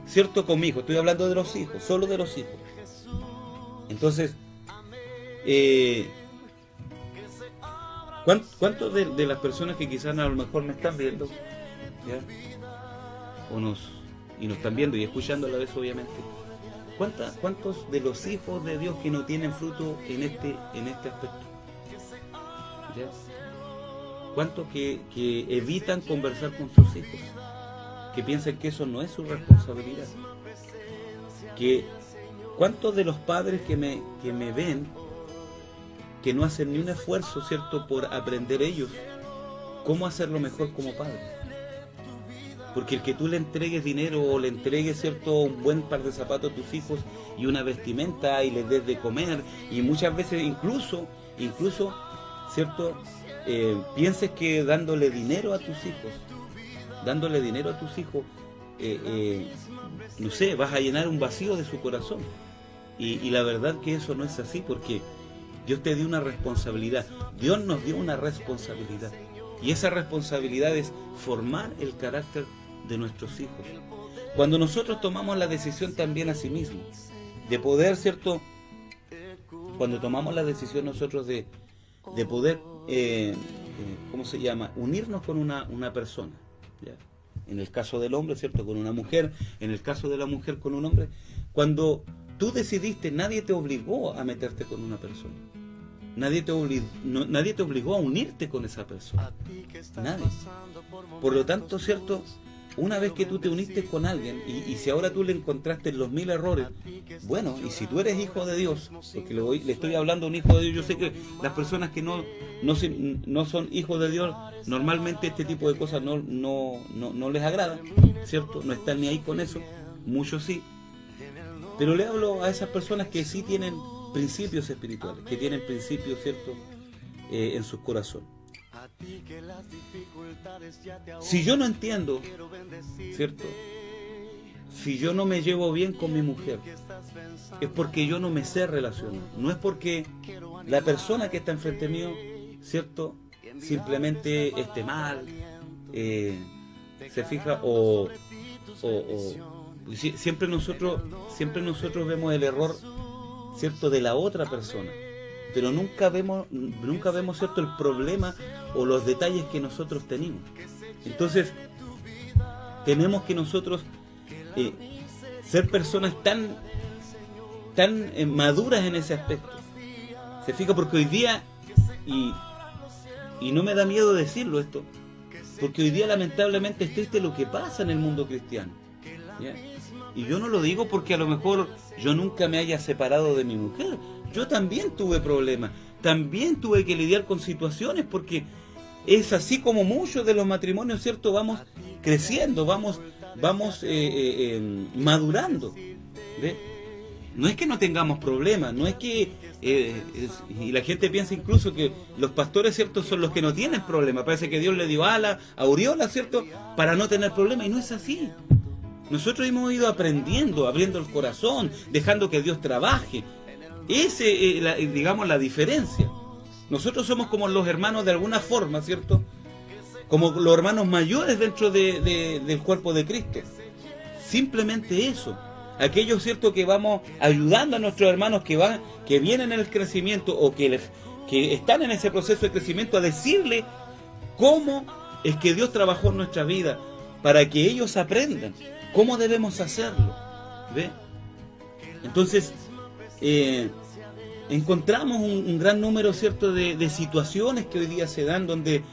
¿cierto?, con mi hijo. Estoy hablando de los hijos, solo de los hijos. Entonces, ¿cuántos de las personas que quizás a lo mejor me están viendo, ¿ya?, y nos están viendo y escuchando a la vez, obviamente, ¿cuántos de los hijos de Dios que no tienen fruto en este aspecto? ¿Ya? ¿Cuántos que evitan conversar con sus hijos? Que piensan que eso no es su responsabilidad. ¿Cuántos de los padres que me ven, que no hacen ni un esfuerzo, ¿cierto?, por aprender ellos cómo hacerlo mejor como padre? Porque el que tú le entregues dinero o le entregues, ¿cierto?, un buen par de zapatos a tus hijos y una vestimenta y les des de comer, y muchas veces incluso, ¿cierto?, pienses que dándole dinero a tus hijos, no sé, vas a llenar un vacío de su corazón. Y la verdad que eso no es así, porque Dios te dio una responsabilidad. Dios nos dio una responsabilidad. Y esa responsabilidad es formar el carácter de nuestros hijos. Cuando nosotros tomamos la decisión también a sí mismos, de poder, ¿cierto?, cuando tomamos la decisión nosotros de poder, ¿cómo se llama?, unirnos con una persona, ¿ya? En el caso del hombre, ¿cierto?, con una mujer, en el caso de la mujer con un hombre, cuando tú decidiste, nadie te obligó a meterte con una persona. Nadie te obligó a unirte con esa persona. Nadie. Por lo tanto, ¿cierto?, una vez que tú te uniste con alguien, y si ahora tú le encontraste los 1000 errores, bueno, y si tú eres hijo de Dios, porque le estoy hablando a un hijo de Dios, yo sé que las personas que no son hijos de Dios, normalmente este tipo de cosas no les agrada, ¿cierto? No están ni ahí con eso, muchos sí. Pero le hablo a esas personas que sí tienen principios espirituales, que tienen principios, ¿cierto?, en sus corazones. Si yo no entiendo, ¿cierto?, si yo no me llevo bien con mi mujer, es porque yo no me sé relacionar. No es porque la persona que está enfrente mío, ¿cierto?, simplemente esté mal, se fija, o siempre nosotros vemos el error, ¿cierto?, de la otra persona. pero nunca vemos, ¿cierto?, el problema o los detalles que nosotros tenemos. Entonces, tenemos que nosotros ser personas tan maduras en ese aspecto. ¿Se fija? Porque hoy día, y no me da miedo decirlo esto, porque hoy día lamentablemente es triste lo que pasa en el mundo cristiano, ¿ya? Y yo no lo digo porque a lo mejor yo nunca me haya separado de mi mujer. Yo también tuve problemas, también tuve que lidiar con situaciones, porque es así como muchos de los matrimonios, ¿cierto? Vamos creciendo, vamos madurando, ¿ve? No es que no tengamos problemas, no es que y la gente piensa incluso que los pastores, ¿cierto?, son los que no tienen problemas. Parece que Dios le dio alas, aureola, ¿cierto?, para no tener problemas, y no es así. Nosotros hemos ido aprendiendo, abriendo el corazón, dejando que Dios trabaje. Ese es, digamos, la diferencia. Nosotros somos como los hermanos de alguna forma, ¿cierto?, como los hermanos mayores dentro del cuerpo de Cristo. Simplemente eso. Aquellos, ¿cierto?, que vamos ayudando a nuestros hermanos que vienen en el crecimiento o que están en ese proceso de crecimiento, a decirle cómo es que Dios trabajó en nuestra vida, para que ellos aprendan cómo debemos hacerlo, ¿ve? Entonces, encontramos un gran número, ¿cierto?, de situaciones que hoy día se dan donde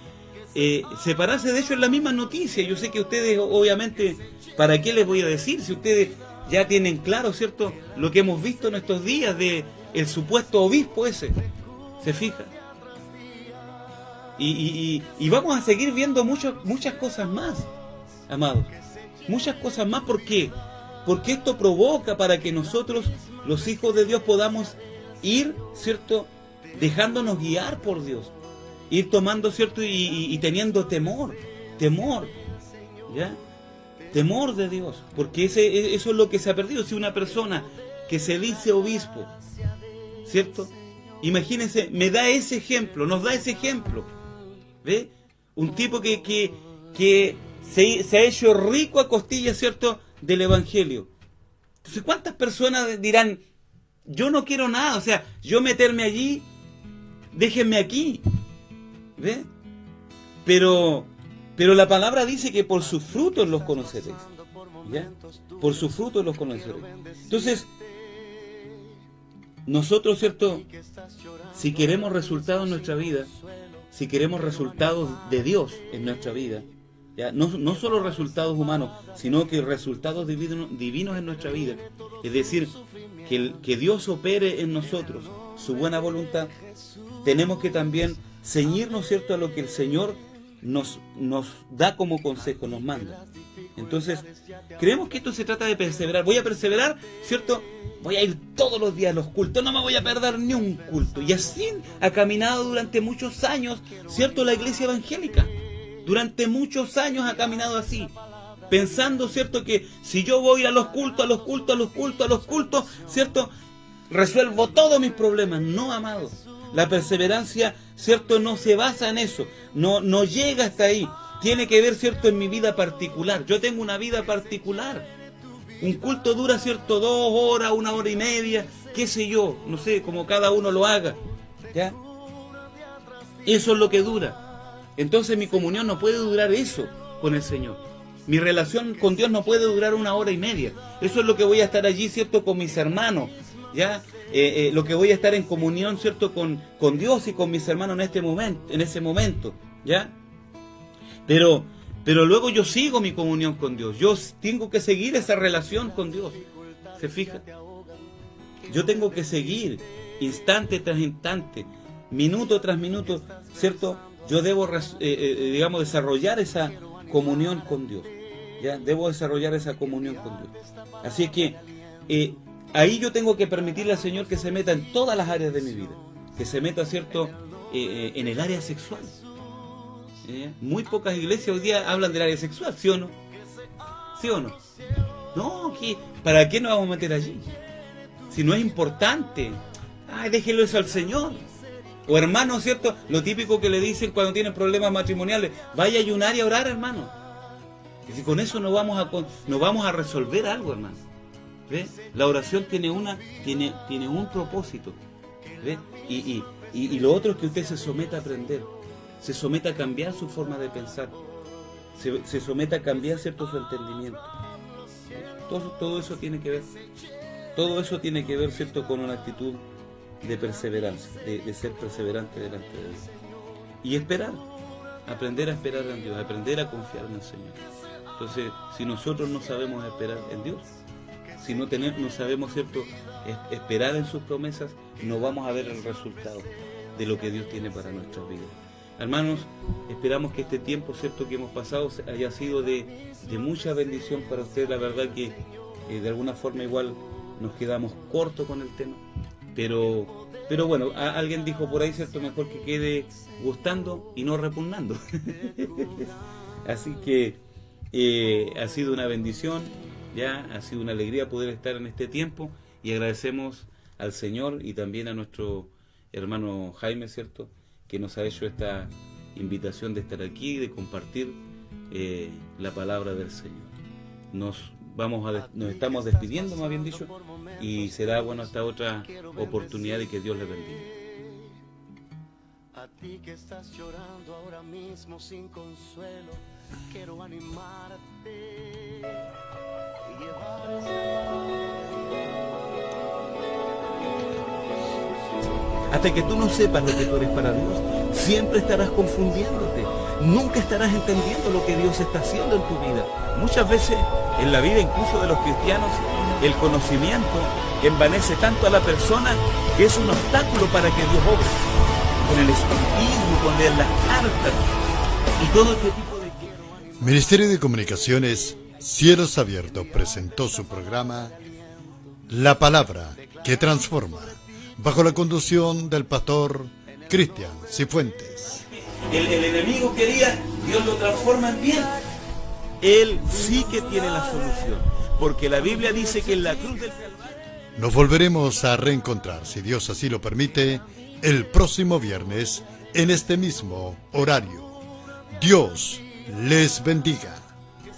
separarse, de hecho, es la misma noticia. Yo sé que ustedes, obviamente, ¿para qué les voy a decir? Si ustedes ya tienen claro, ¿cierto?, lo que hemos visto en estos días de el supuesto obispo ese, ¿se fija? Y vamos a seguir viendo muchas cosas más, amados, muchas cosas más. ¿Por qué? Porque esto provoca para que nosotros, los hijos de Dios, podamos ir, ¿cierto?, dejándonos guiar por Dios, ir tomando, ¿cierto?, y teniendo temor, ¿ya? Temor de Dios, porque eso es lo que se ha perdido. Si una persona que se dice obispo, ¿cierto?, imagínense, nos da ese ejemplo, ¿ve? Un tipo que se ha hecho rico a costillas, ¿cierto?, del Evangelio. Entonces, ¿cuántas personas dirán, yo no quiero nada, o sea, yo meterme allí, déjenme aquí, ¿ve? Pero la palabra dice que por sus frutos los conoceréis, ¿ya? Por sus frutos los conoceréis. Entonces, nosotros, ¿cierto?, si queremos resultados en nuestra vida, si queremos resultados de Dios en nuestra vida, ¿ya? No solo resultados humanos, sino que resultados divinos en nuestra vida, es decir, que Dios opere en nosotros su buena voluntad, tenemos que también ceñirnos, ¿cierto?, a lo que el Señor nos da como consejo, nos manda. Entonces, creemos que esto se trata de perseverar. Voy a perseverar, ¿cierto? Voy a ir todos los días a los cultos, no me voy a perder ni un culto. Y así ha caminado durante muchos años, ¿cierto?, la iglesia evangélica. Durante muchos años ha caminado así, pensando, ¿cierto?, que si yo voy a los cultos, ¿cierto?, resuelvo todos mis problemas. No, amados. La perseverancia, ¿cierto?, no se basa en eso, no llega hasta ahí. Tiene que ver, ¿cierto?, en mi vida particular. Yo tengo una vida particular. Un culto dura, ¿cierto?, 2 horas, 1 hora y media, qué sé yo, no sé, como cada uno lo haga, ¿ya? Eso es lo que dura. Entonces mi comunión no puede durar eso con el Señor. Mi relación con Dios no puede durar 1 hora y media. Eso es lo que voy a estar allí, ¿cierto?, con mis hermanos, ¿ya? Lo que voy a estar en comunión, ¿cierto?, con Dios y con mis hermanos en ese momento, ¿ya? Pero luego yo sigo mi comunión con Dios. Yo tengo que seguir esa relación con Dios. ¿Se fija? Yo tengo que seguir instante tras instante, minuto tras minuto, ¿cierto? Yo debo, digamos, desarrollar esa comunión con Dios, ¿ya? Debo desarrollar esa comunión con Dios. Así que ahí yo tengo que permitirle al Señor que se meta en todas las áreas de mi vida, que se meta, ¿cierto?, en el área sexual. Muy pocas iglesias hoy día hablan del área sexual, ¿sí o no? ¿Sí o no? No, ¿para qué nos vamos a meter allí? Si no es importante, déjelo eso al Señor. O hermano, ¿cierto?, lo típico que le dicen cuando tienen problemas matrimoniales, vaya a ayunar y a orar, hermano. Y si con eso no vamos a resolver algo, hermano. ¿Ve? La oración tiene un propósito, ¿Ve? Y lo otro es que usted se someta a aprender, se someta a cambiar su forma de pensar, se someta a cambiar, ¿cierto?, su entendimiento. Todo eso tiene que ver, ¿cierto?, con una actitud de perseverancia, de ser perseverante delante de Dios. Y esperar, aprender a esperar en Dios, aprender a confiar en el Señor. Entonces, si nosotros no sabemos esperar en Dios, si no sabemos, ¿cierto?, esperar en sus promesas, no vamos a ver el resultado de lo que Dios tiene para nuestras vidas. Hermanos, esperamos que este tiempo, ¿cierto?, que hemos pasado haya sido de mucha bendición para usted. La verdad que de alguna forma igual nos quedamos cortos con el tema, pero bueno, alguien dijo por ahí, ¿cierto?, mejor que quede gustando y no repugnando. Así que ha sido una bendición, ya ha sido una alegría poder estar en este tiempo, y agradecemos al Señor y también a nuestro hermano Jaime, ¿cierto?, que nos ha hecho esta invitación de estar aquí, de compartir la palabra del Señor. Nos estamos despidiendo, más bien dicho, y será bueno hasta otra oportunidad, y que Dios le bendiga. A ti que estás llorando ahora mismo sin consuelo, quiero animarte y llevar Hasta que tú no sepas lo que tú eres para Dios, siempre estarás confundiéndote. Nunca estarás entendiendo lo que Dios está haciendo en tu vida. Muchas veces en la vida, incluso de los cristianos, el conocimiento envanece tanto a la persona que es un obstáculo para que Dios obre. Con el espiritismo, con leer las cartas y todo este tipo de... Ministerio de Comunicaciones Cielos Abiertos presentó su programa La Palabra que Transforma, bajo la conducción del pastor Cristian Cifuentes. El enemigo quería, Dios lo transforma en bien. Él sí que tiene la solución, porque la Biblia dice que en la cruz del Calvario... Nos volveremos a reencontrar, si Dios así lo permite, el próximo viernes en este mismo horario. Dios les bendiga.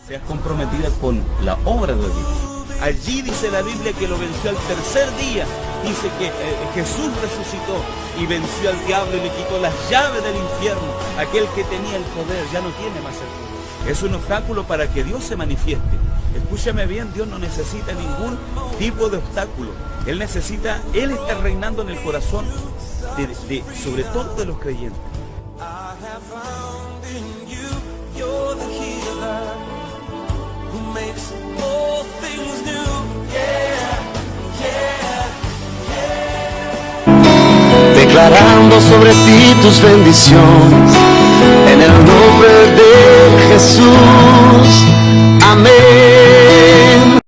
Seas comprometida con la obra de Dios. Allí dice la Biblia que lo venció al tercer día. Dice que Jesús resucitó y venció al diablo y le quitó las llaves del infierno. Aquel que tenía el poder ya no tiene más el poder. Es un obstáculo para que Dios se manifieste. Escúchame bien, Dios no necesita ningún tipo de obstáculo. Él está reinando en el corazón sobre todo de los creyentes. declarando sobre ti tus bendiciones, en el nombre de Jesús, amén.